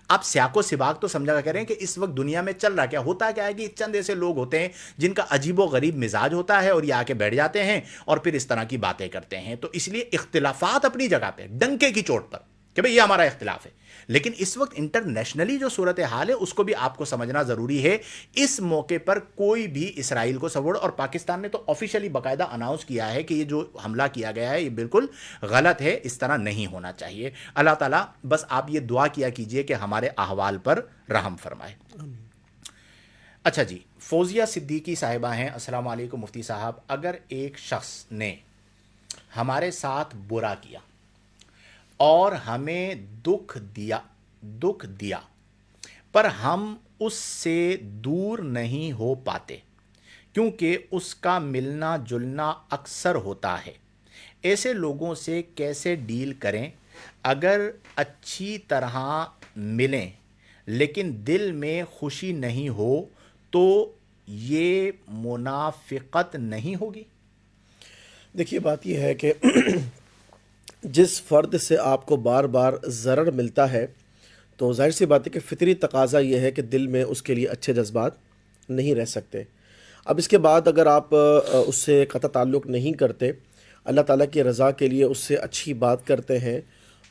آپ سیاق و سباق تو سمجھا کریں کہ اس وقت دنیا میں چل رہا کیا ہوتا ہے. کیا ہے کہ چند ایسے لوگ ہوتے ہیں جن کا عجیب و غریب مزاج ہوتا ہے اور یہ آ کے بیٹھ جاتے ہیں اور پھر اس طرح کی باتیں کرتے ہیں. تو اس لیے اختلافات اپنی جگہ پہ ڈنکے کی چوٹ پر کہ بھئی یہ ہمارا اختلاف ہے, لیکن اس وقت انٹرنیشنلی جو صورتحال ہے اس کو بھی آپ کو سمجھنا ضروری ہے. اس موقع پر کوئی بھی اسرائیل کو سپورٹ, اور پاکستان نے تو آفیشیلی باقاعدہ اناؤنس کیا ہے کہ یہ جو حملہ کیا گیا ہے یہ بالکل غلط ہے, اس طرح نہیں ہونا چاہیے. اللہ تعالیٰ بس آپ یہ دعا کیا کیجئے کہ ہمارے احوال پر رحم فرمائے. اچھا جی, فوزیہ صدیقی صاحبہ ہیں. السلام علیکم مفتی صاحب, اگر ایک شخص نے ہمارے ساتھ برا کیا اور ہمیں دکھ دیا پر ہم اس سے دور نہیں ہو پاتے کیونکہ اس کا ملنا جلنا اکثر ہوتا ہے, ایسے لوگوں سے کیسے ڈیل کریں؟ اگر اچھی طرح ملیں لیکن دل میں خوشی نہیں ہو تو یہ منافقت نہیں ہوگی؟ دیکھیے بات یہ ہے کہ جس فرد سے آپ کو بار بار ضرر ملتا ہے تو ظاہر سی بات ہے کہ فطری تقاضا یہ ہے کہ دل میں اس کے لیے اچھے جذبات نہیں رہ سکتے. اب اس کے بعد اگر آپ اس سے قطع تعلق نہیں کرتے, اللہ تعالیٰ کی رضا کے لیے اس سے اچھی بات کرتے ہیں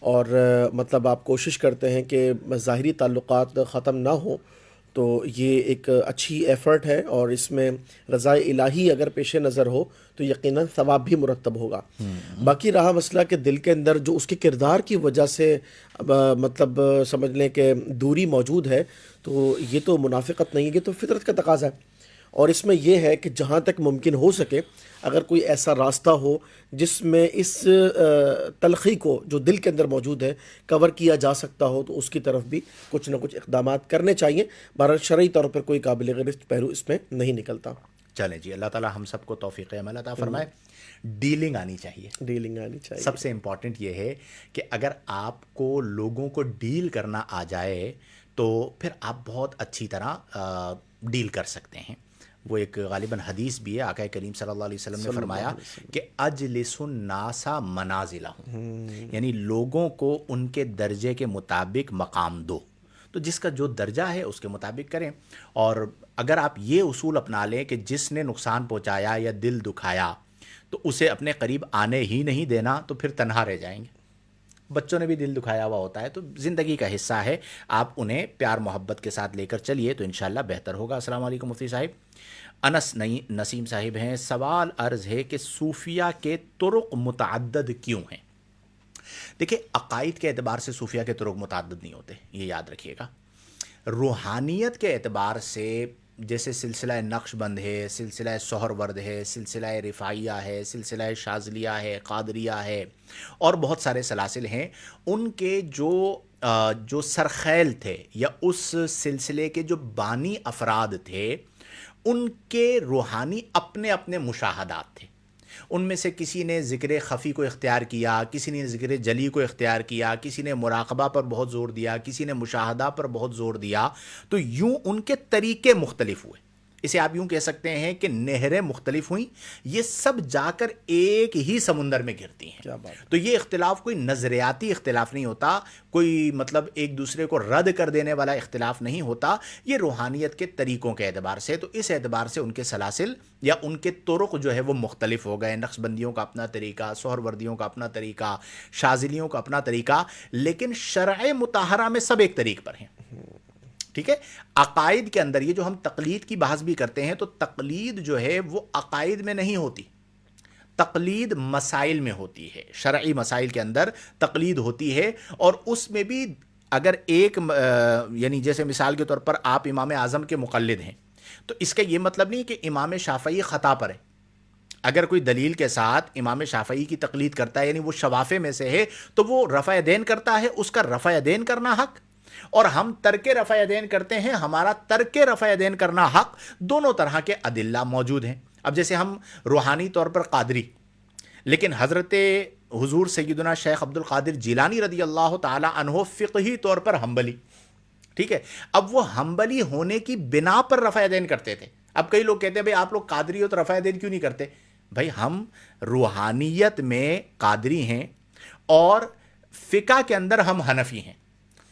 اور مطلب آپ کوشش کرتے ہیں کہ ظاہری تعلقات ختم نہ ہوں, تو یہ ایک اچھی ایفرٹ ہے, اور اس میں رضا الہی اگر پیش نظر ہو تو یقیناً ثواب بھی مرتب ہوگا. باقی رہا مسئلہ کہ دل کے اندر جو اس کے کردار کی وجہ سے مطلب سمجھ لیں کہ دوری موجود ہے, تو یہ تو منافقت نہیں ہے, یہ تو فطرت کا تقاضا ہے. اور اس میں یہ ہے کہ جہاں تک ممکن ہو سکے اگر کوئی ایسا راستہ ہو جس میں اس تلخی کو جو دل کے اندر موجود ہے کور کیا جا سکتا ہو تو اس کی طرف بھی کچھ نہ کچھ اقدامات کرنے چاہیے. بہرحال شرعی طور پر کوئی قابل گرفت پہلو اس میں نہیں نکلتا. چلیں جی, اللہ تعالیٰ ہم سب کو توفیق عمل عطا فرمائے. ڈیلنگ آنی چاہیے, ڈیلنگ آنی چاہیے. سب سے امپورٹنٹ یہ ہے کہ اگر آپ کو لوگوں کو ڈیل کرنا آ جائے تو پھر آپ بہت اچھی طرح ڈیل کر سکتے ہیں. وہ ایک غالباً حدیث بھی ہے, آقا کریم صلی اللہ علیہ وسلم نے فرمایا کہ اجلس الناس منازلہم, یعنی لوگوں کو ان کے درجے کے مطابق مقام دو. تو جس کا جو درجہ ہے اس کے مطابق کریں. اور اگر آپ یہ اصول اپنا لیں کہ جس نے نقصان پہنچایا یا دل دکھایا تو اسے اپنے قریب آنے ہی نہیں دینا, تو پھر تنہا رہ جائیں گے. بچوں نے بھی دل دکھایا ہوا ہوتا ہے, تو زندگی کا حصہ ہے, آپ انہیں پیار محبت کے ساتھ لے کر چلیے تو انشاءاللہ بہتر ہوگا. السلام علیکم مفتی صاحب. انس نسیم صاحب ہیں, سوال عرض ہے کہ صوفیہ کے طرق متعدد کیوں ہیں؟ دیکھیں, عقائد کے اعتبار سے صوفیہ کے طرق متعدد نہیں ہوتے, یہ یاد رکھیے گا. روحانیت کے اعتبار سے جیسے سلسلہ نقش بند ہے, سلسلہ سہرورد ہے, سلسلہ رفاعیہ ہے, سلسلہ شاذلیہ ہے, قادریہ ہے, اور بہت سارے سلاسل ہیں. ان کے جو سرخیل تھے یا اس سلسلے کے جو بانی افراد تھے, ان کے روحانی اپنے اپنے مشاہدات تھے. ان میں سے کسی نے ذکر خفی کو اختیار کیا, کسی نے ذکر جلی کو اختیار کیا, کسی نے مراقبہ پر بہت زور دیا, کسی نے مشاہدہ پر بہت زور دیا. تو یوں ان کے طریقے مختلف ہوئے. اسے آپ یوں کہہ سکتے ہیں کہ نہریں مختلف ہوئیں, یہ سب جا کر ایک ہی سمندر میں گرتی ہیں. تو یہ اختلاف کوئی نظریاتی اختلاف نہیں ہوتا, کوئی مطلب ایک دوسرے کو رد کر دینے والا اختلاف نہیں ہوتا. یہ روحانیت کے طریقوں کے اعتبار سے, تو اس اعتبار سے ان کے سلاسل یا ان کے طرق جو ہے وہ مختلف ہو گئے. نقشبندیوں کا اپنا طریقہ, سہروردیوں کا اپنا طریقہ, شاذلیوں کا اپنا طریقہ, لیکن شرع مطہرہ میں سب ایک طریق پر ہیں. ٹھیک ہے. عقائد کے اندر یہ جو ہم تقلید کی بحث بھی کرتے ہیں, تو تقلید جو ہے وہ عقائد میں نہیں ہوتی, تقلید مسائل میں ہوتی ہے. شرعی مسائل کے اندر تقلید ہوتی ہے, اور اس میں بھی اگر ایک یعنی جیسے مثال کے طور پر آپ امام اعظم کے مقلد ہیں, تو اس کا یہ مطلب نہیں کہ امام شافعی خطا پر ہے. اگر کوئی دلیل کے ساتھ امام شافعی کی تقلید کرتا ہے یعنی وہ شوافع میں سے ہے تو وہ رفع دین کرتا ہے، اس کا رفع دین کرنا حق، اور ہم ترک رفع دین کرتے ہیں، ہمارا ترک رفع دین کرنا حق۔ دونوں طرح کے ادلہ موجود ہیں۔ اب جیسے ہم روحانی طور پر قادری، لیکن حضرت حضور سیدنا شیخ عبد القادر جیلانی رضی اللہ تعالی عنہ فقہی طور پر حنبلی، ٹھیک ہے، اب وہ حنبلی ہونے کی بنا پر رفع دین کرتے تھے۔ اب کئی لوگ کہتے ہیں بھئی آپ لوگ قادری ہو تو رفع دین کیوں نہیں کرتے؟ بھائی ہم روحانیت میں قادری ہیں اور فقہ کے اندر ہم حنفی ہیں،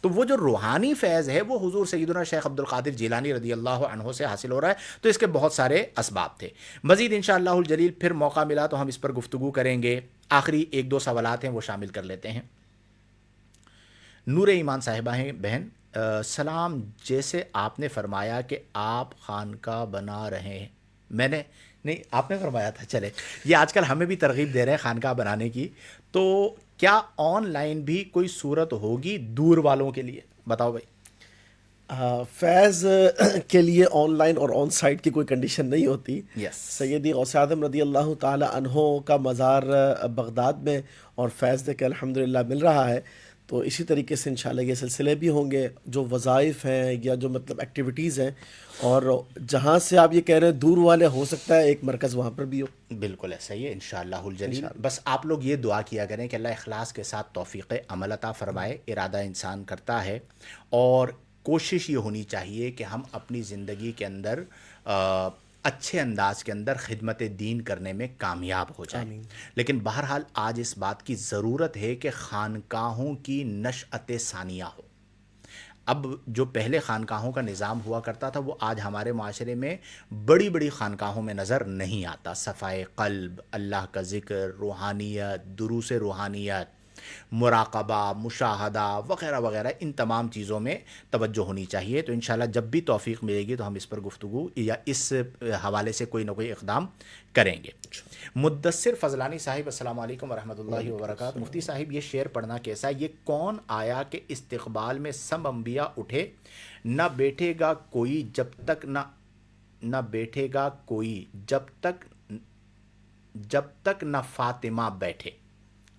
تو وہ جو روحانی فیض ہے وہ حضور سیدنا شیخ عبد القادر جیلانی رضی اللہ عنہ سے حاصل ہو رہا ہے، تو اس کے بہت سارے اسباب تھے۔ مزید انشاءاللہ الجلیل پھر موقع ملا تو ہم اس پر گفتگو کریں گے۔ آخری ایک دو سوالات ہیں وہ شامل کر لیتے ہیں۔ نور ایمان صاحبہ ہیں بہن، سلام، جیسے آپ نے فرمایا کہ آپ خانقاہ بنا رہے ہیں، میں نے نہیں، آپ نے فرمایا تھا، چلے یہ آج کل ہمیں بھی ترغیب دے رہے ہیں خانقاہ بنانے کی، تو کیا آن لائن بھی کوئی صورت ہوگی دور والوں کے لیے؟ بتاؤ بھائی۔ فیض کے لیے آن لائن اور آن سائٹ کی کوئی کنڈیشن نہیں ہوتی۔ یس، سیدی غوث اعظم رضی اللہ تعالی عنہ کا مزار بغداد میں اور فیض دے کے الحمدللہ مل رہا ہے، تو اسی طریقے سے انشاءاللہ یہ سلسلے بھی ہوں گے، جو وظائف ہیں یا جو مطلب ایکٹیویٹیز ہیں، اور جہاں سے آپ یہ کہہ رہے ہیں دور والے، ہو سکتا ہے ایک مرکز وہاں پر بھی ہو۔ بالکل ایسا ہی ہے انشاءاللہ الجلیل۔ بس آپ لوگ یہ دعا کیا کریں کہ اللہ اخلاص کے ساتھ توفیق عمل عطا فرمائے۔ ارادہ انسان کرتا ہے، اور کوشش یہ ہونی چاہیے کہ ہم اپنی زندگی کے اندر اچھے انداز کے اندر خدمت دین کرنے میں کامیاب ہو جائیں۔ لیکن بہرحال آج اس بات کی ضرورت ہے کہ خانقاہوں کی نشأت ثانیہ ہو۔ اب جو پہلے خانقاہوں کا نظام ہوا کرتا تھا وہ آج ہمارے معاشرے میں بڑی بڑی خانقاہوں میں نظر نہیں آتا۔ صفائے قلب، اللہ کا ذکر، روحانیت، دروس روحانیت، مراقبہ، مشاہدہ وغیرہ وغیرہ، ان تمام چیزوں میں توجہ ہونی چاہیے۔ تو انشاءاللہ جب بھی توفیق ملے گی تو ہم اس پر گفتگو یا اس حوالے سے کوئی نہ کوئی اقدام کریں گے۔ مدثر فضلانی صاحب، السلام علیکم ورحمۃ اللہ وبرکاتہ۔ مفتی صاحب یہ شعر پڑھنا کیسا ہے؟ یہ کون آیا کہ استقبال میں سب انبیاء اٹھے، نہ بیٹھے گا کوئی جب تک نہ بیٹھے گا کوئی جب تک نہ فاطمہ بیٹھے۔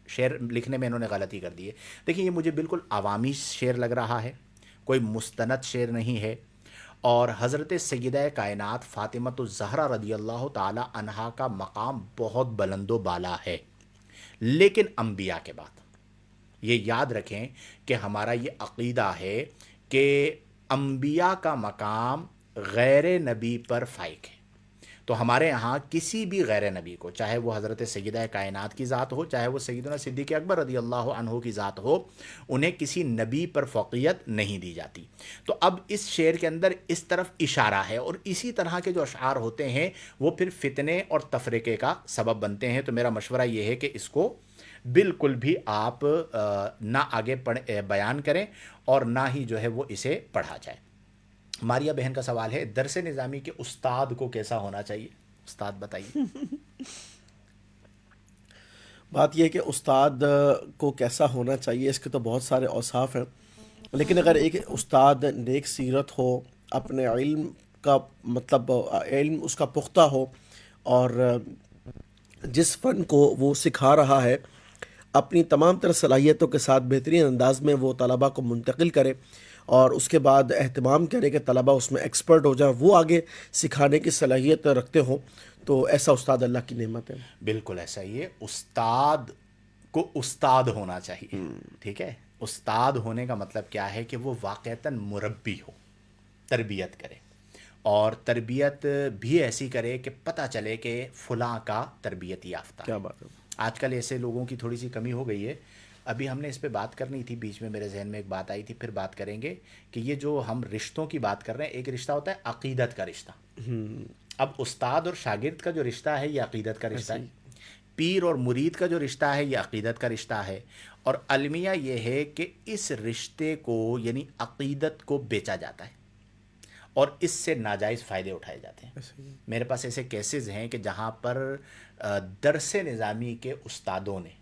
شعر لکھنے میں انہوں نے غلطی کر دی ہے۔ دیکھیں یہ مجھے بالکل عوامی شعر لگ رہا ہے، کوئی مستند شعر نہیں ہے، اور حضرت سیدہ کائنات فاطمہ الزہرا رضی اللہ تعالی عنہا کا مقام بہت بلند و بالا ہے، لیکن انبیاء کے بعد یہ یاد رکھیں کہ ہمارا یہ عقیدہ ہے کہ انبیاء کا مقام غیر نبی پر فائق ہے۔ تو ہمارے یہاں کسی بھی غیر نبی کو، چاہے وہ حضرت سیدہ کائنات کی ذات ہو، چاہے وہ سیدنا صدیق اکبر رضی اللہ عنہ کی ذات ہو، انہیں کسی نبی پر فوقیت نہیں دی جاتی۔ تو اب اس شعر کے اندر اس طرف اشارہ ہے، اور اسی طرح کے جو اشعار ہوتے ہیں وہ پھر فتنے اور تفرقے کا سبب بنتے ہیں۔ تو میرا مشورہ یہ ہے کہ اس کو بالکل بھی آپ نہ آگے بیان کریں اور نہ ہی جو ہے وہ اسے پڑھا جائے۔ ماریا بہن کا سوال ہے، درس نظامی کے استاد کو کیسا ہونا چاہیے؟ استاد بتائیے۔ بات یہ ہے کہ استاد کو کیسا ہونا چاہیے، اس کے تو بہت سارے اوصاف ہیں، لیکن اگر ایک استاد نیک سیرت ہو، اپنے علم کا مطلب علم اس کا پختہ ہو، اور جس فن کو وہ سکھا رہا ہے اپنی تمام تر صلاحیتوں کے ساتھ بہترین انداز میں وہ طلباء کو منتقل کرے، اور اس کے بعد اہتمام کرے کہ طلباء اس میں ایکسپرٹ ہو جائیں، وہ آگے سکھانے کی صلاحیت رکھتے ہوں، تو ایسا استاد اللہ کی نعمت ہے۔ بالکل ایسا ہی ہے، استاد کو استاد ہونا چاہیے، ٹھیک ہے۔ استاد ہونے کا مطلب کیا ہے کہ وہ واقعتاً مربی ہو، تربیت کرے، اور تربیت بھی ایسی کرے کہ پتہ چلے کہ فلاں کا تربیت یافتہ۔ کیا بات ہے۔ آج کل ایسے لوگوں کی تھوڑی سی کمی ہو گئی ہے۔ ابھی ہم نے اس پہ بات کرنی تھی، بیچ میں میرے ذہن میں ایک بات آئی تھی، پھر بات کریں گے کہ یہ جو ہم رشتوں کی بات کر رہے ہیں، ایک رشتہ ہوتا ہے عقیدت کا رشتہ۔ اب استاد اور شاگرد کا جو رشتہ ہے یہ عقیدت کا رشتہ ہے، پیر اور مرید کا جو رشتہ ہے یہ عقیدت کا رشتہ ہے، اور المیہ یہ ہے کہ اس رشتے کو یعنی عقیدت کو بیچا جاتا ہے اور اس سے ناجائز فائدے اٹھائے جاتے ہیں۔ میرے پاس ایسے کیسز ہیں کہ جہاں پر درس نظامی کے استادوں نے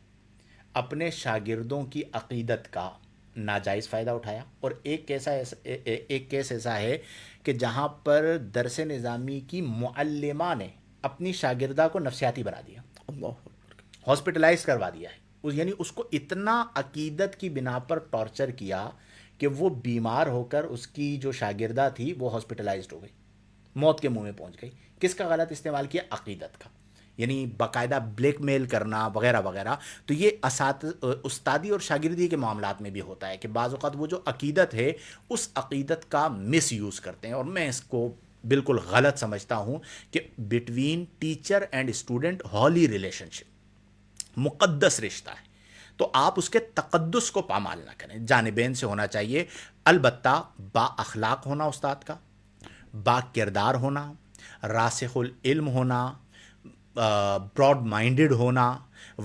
اپنے شاگردوں کی عقیدت کا ناجائز فائدہ اٹھایا، اور ایک کیس ایسا ہے کہ جہاں پر درس نظامی کی معلمہ نے اپنی شاگردہ کو نفسیاتی بنا دیا، اللہ ہاسپٹلائز کروا دیا ہے، یعنی اس کو اتنا عقیدت کی بنا پر ٹارچر کیا کہ وہ بیمار ہو کر اس کی جو شاگردہ تھی وہ ہاسپٹلائزڈ ہو گئی، موت کے منہ میں پہنچ گئی. کس کا غلط استعمال کیا؟ عقیدت کا، یعنی باقاعدہ بلیک میل کرنا وغیرہ وغیرہ. تو یہ استادی اور شاگردی کے معاملات میں بھی ہوتا ہے کہ بعض اوقات وہ جو عقیدت ہے اس عقیدت کا مس یوز کرتے ہیں، اور میں اس کو بالکل غلط سمجھتا ہوں کہ between teacher and student holy relationship, مقدس رشتہ ہے، تو آپ اس کے تقدس کو پامال نہ کریں، جانبین سے ہونا چاہیے. البتہ با اخلاق ہونا استاد کا، با کردار ہونا، راسخ العلم ہونا، براڈ مائنڈڈ ہونا،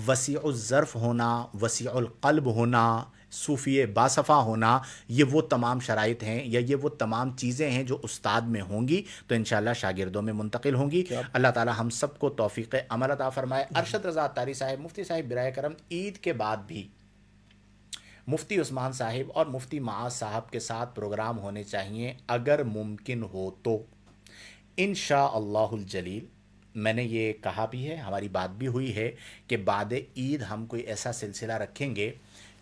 وسیع الظرف ہونا، وسیع القلب ہونا، صوفی باصفا ہونا، یہ وہ تمام شرائط ہیں یا یہ وہ تمام چیزیں ہیں جو استاد میں ہوں گی تو انشاءاللہ شاگردوں میں منتقل ہوں گی. اللہ تعالی ہم سب کو توفیق عمل عطا فرمائے. ارشد رضا عطاری صاحب، مفتی صاحب برائے کرم، عید کے بعد بھی مفتی عثمان صاحب اور مفتی معاذ صاحب کے ساتھ پروگرام ہونے چاہیے اگر ممکن ہو تو. انشاءاللہ الجلیل میں نے یہ کہا بھی ہے، ہماری بات بھی ہوئی ہے کہ بعد عید ہم کوئی ایسا سلسلہ رکھیں گے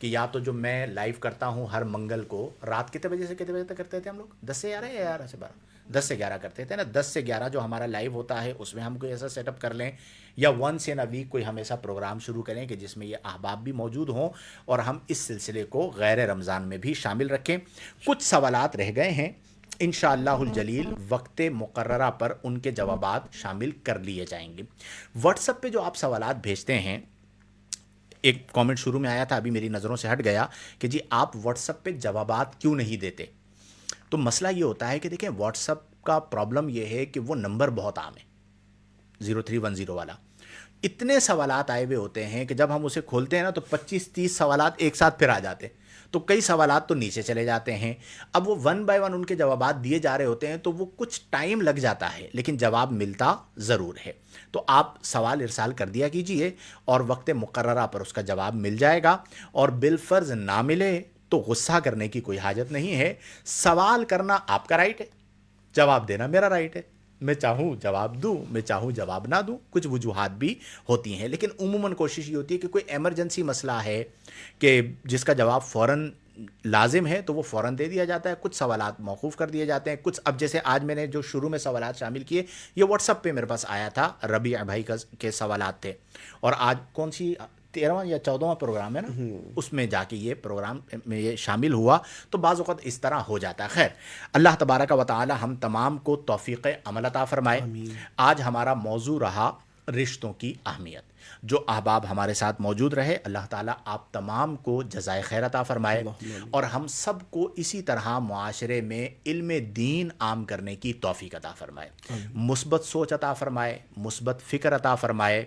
کہ یا تو جو میں لائیو کرتا ہوں ہر منگل کو، رات کتنے بجے سے کتنے بجے تک کرتے تھے ہم لوگ؟ 10 سے 11 یا 11 سے 12؟ 10 سے 11 کرتے تھے نا. 10 سے 11 جو ہمارا لائیو ہوتا ہے اس میں ہم کوئی ایسا سیٹ اپ کر لیں، یا ونس ان اے ویک کوئی ہم ایسا پروگرام شروع کریں کہ جس میں یہ احباب بھی موجود ہوں اور ہم اس سلسلے کو غیر رمضان میں بھی شامل رکھیں. کچھ سوالات رہ گئے ہیں، انشاءاللہ الجلیل وقت مقررہ پر ان کے جوابات شامل کر لیے جائیں گے. واٹس ایپ پہ جو آپ سوالات بھیجتے ہیں، ایک کامنٹ شروع میں آیا تھا ابھی میری نظروں سے ہٹ گیا کہ جی آپ واٹس ایپ پہ جوابات کیوں نہیں دیتے. تو مسئلہ یہ ہوتا ہے کہ دیکھیں واٹس ایپ کا پرابلم یہ ہے کہ وہ نمبر بہت عام ہے 0310 والا، اتنے سوالات آئے ہوئے ہوتے ہیں کہ جب ہم اسے کھولتے ہیں نا تو 25-30 سوالات ایک ساتھ پھر آ جاتے ہیں، تو کئی سوالات تو نیچے چلے جاتے ہیں. اب وہ 1 بائی 1 ان کے جوابات دیے جا رہے ہوتے ہیں تو وہ کچھ ٹائم لگ جاتا ہے لیکن جواب ملتا ضرور ہے. تو آپ سوال ارسال کر دیا کیجئے اور وقت مقررہ پر اس کا جواب مل جائے گا. اور بالفرض نہ ملے تو غصہ کرنے کی کوئی حاجت نہیں ہے. سوال کرنا آپ کا رائٹ ہے، جواب دینا میرا رائٹ ہے. میں چاہوں جواب دوں، میں چاہوں جواب نہ دوں، کچھ وجوہات بھی ہوتی ہیں، لیکن عموماً کوشش یہ ہوتی ہے کہ کوئی ایمرجنسی مسئلہ ہے کہ جس کا جواب فوراً لازم ہے تو وہ فوراً دے دیا جاتا ہے. کچھ سوالات موقوف کر دیے جاتے ہیں. کچھ اب جیسے آج میں نے جو شروع میں سوالات شامل کیے یہ واٹس ایپ پہ میرے پاس آیا تھا، ربیع بھائی کے سوالات تھے، اور آج کون سی 13واں یا 14واں پروگرام ہے نا، اس میں جا کے یہ پروگرام میں یہ شامل ہوا. تو بعض اوقات اس طرح ہو جاتا ہے. خیر، اللہ تبارک و تعالی ہم تمام کو توفیق عمل عطا فرمائے. آج ہمارا موضوع رہا رشتوں کی اہمیت. جو احباب ہمارے ساتھ موجود رہے اللہ تعالیٰ آپ تمام کو جزائے خیر عطا فرمائے اور ہم سب کو اسی طرح معاشرے میں علم دین عام کرنے کی توفیق عطا فرمائے، مثبت سوچ عطا فرمائے، مثبت فکر عطا فرمائے،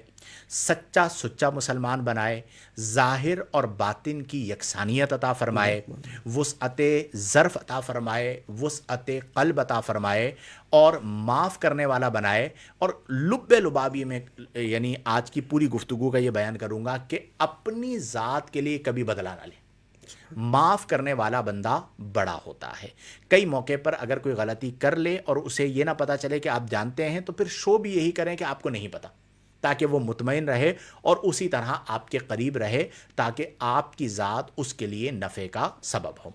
سچا سچا مسلمان بنائے، ظاہر اور باطن کی یکسانیت عطا فرمائے، وسعت ظرف عطا فرمائے، وسعت قلب عطا فرمائے اور معاف کرنے والا بنائے. اور لب لبابی میں یعنی آج کی پوری گفتگو کا یہ بیان کروں گا کہ اپنی ذات کے لیے کبھی بدلہ نہ لیں. معاف کرنے والا بندہ بڑا ہوتا ہے. کئی موقع پر اگر کوئی غلطی کر لے اور اسے یہ نہ پتا چلے کہ آپ جانتے ہیں تو پھر شو بھی یہی کریں کہ آپ کو نہیں پتا، تاکہ وہ مطمئن رہے اور اسی طرح آپ کے قریب رہے تاکہ آپ کی ذات اس کے لیے نفع کا سبب ہو.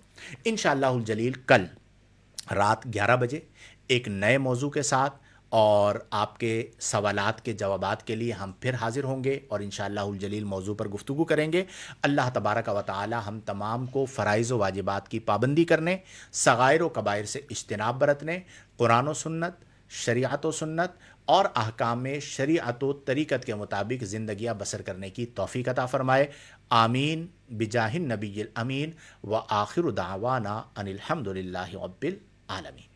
انشاءاللہ الجلیل کل رات 11 بجے ایک نئے موضوع کے ساتھ اور آپ کے سوالات کے جوابات کے لیے ہم پھر حاضر ہوں گے اور انشاءاللہ الجلیل موضوع پر گفتگو کریں گے. اللہ تبارک و تعالی ہم تمام کو فرائض و واجبات کی پابندی کرنے، صغائر و کبائر سے اجتناب برتنے، قرآن و سنت، شریعت و سنت اور احکام شریعت و طریقت کے مطابق زندگیاں بسر کرنے کی توفیق عطا فرمائے. آمین بجاہ النبی الامین. وآخر دعوانا ان الحمد للہ رب العالمین.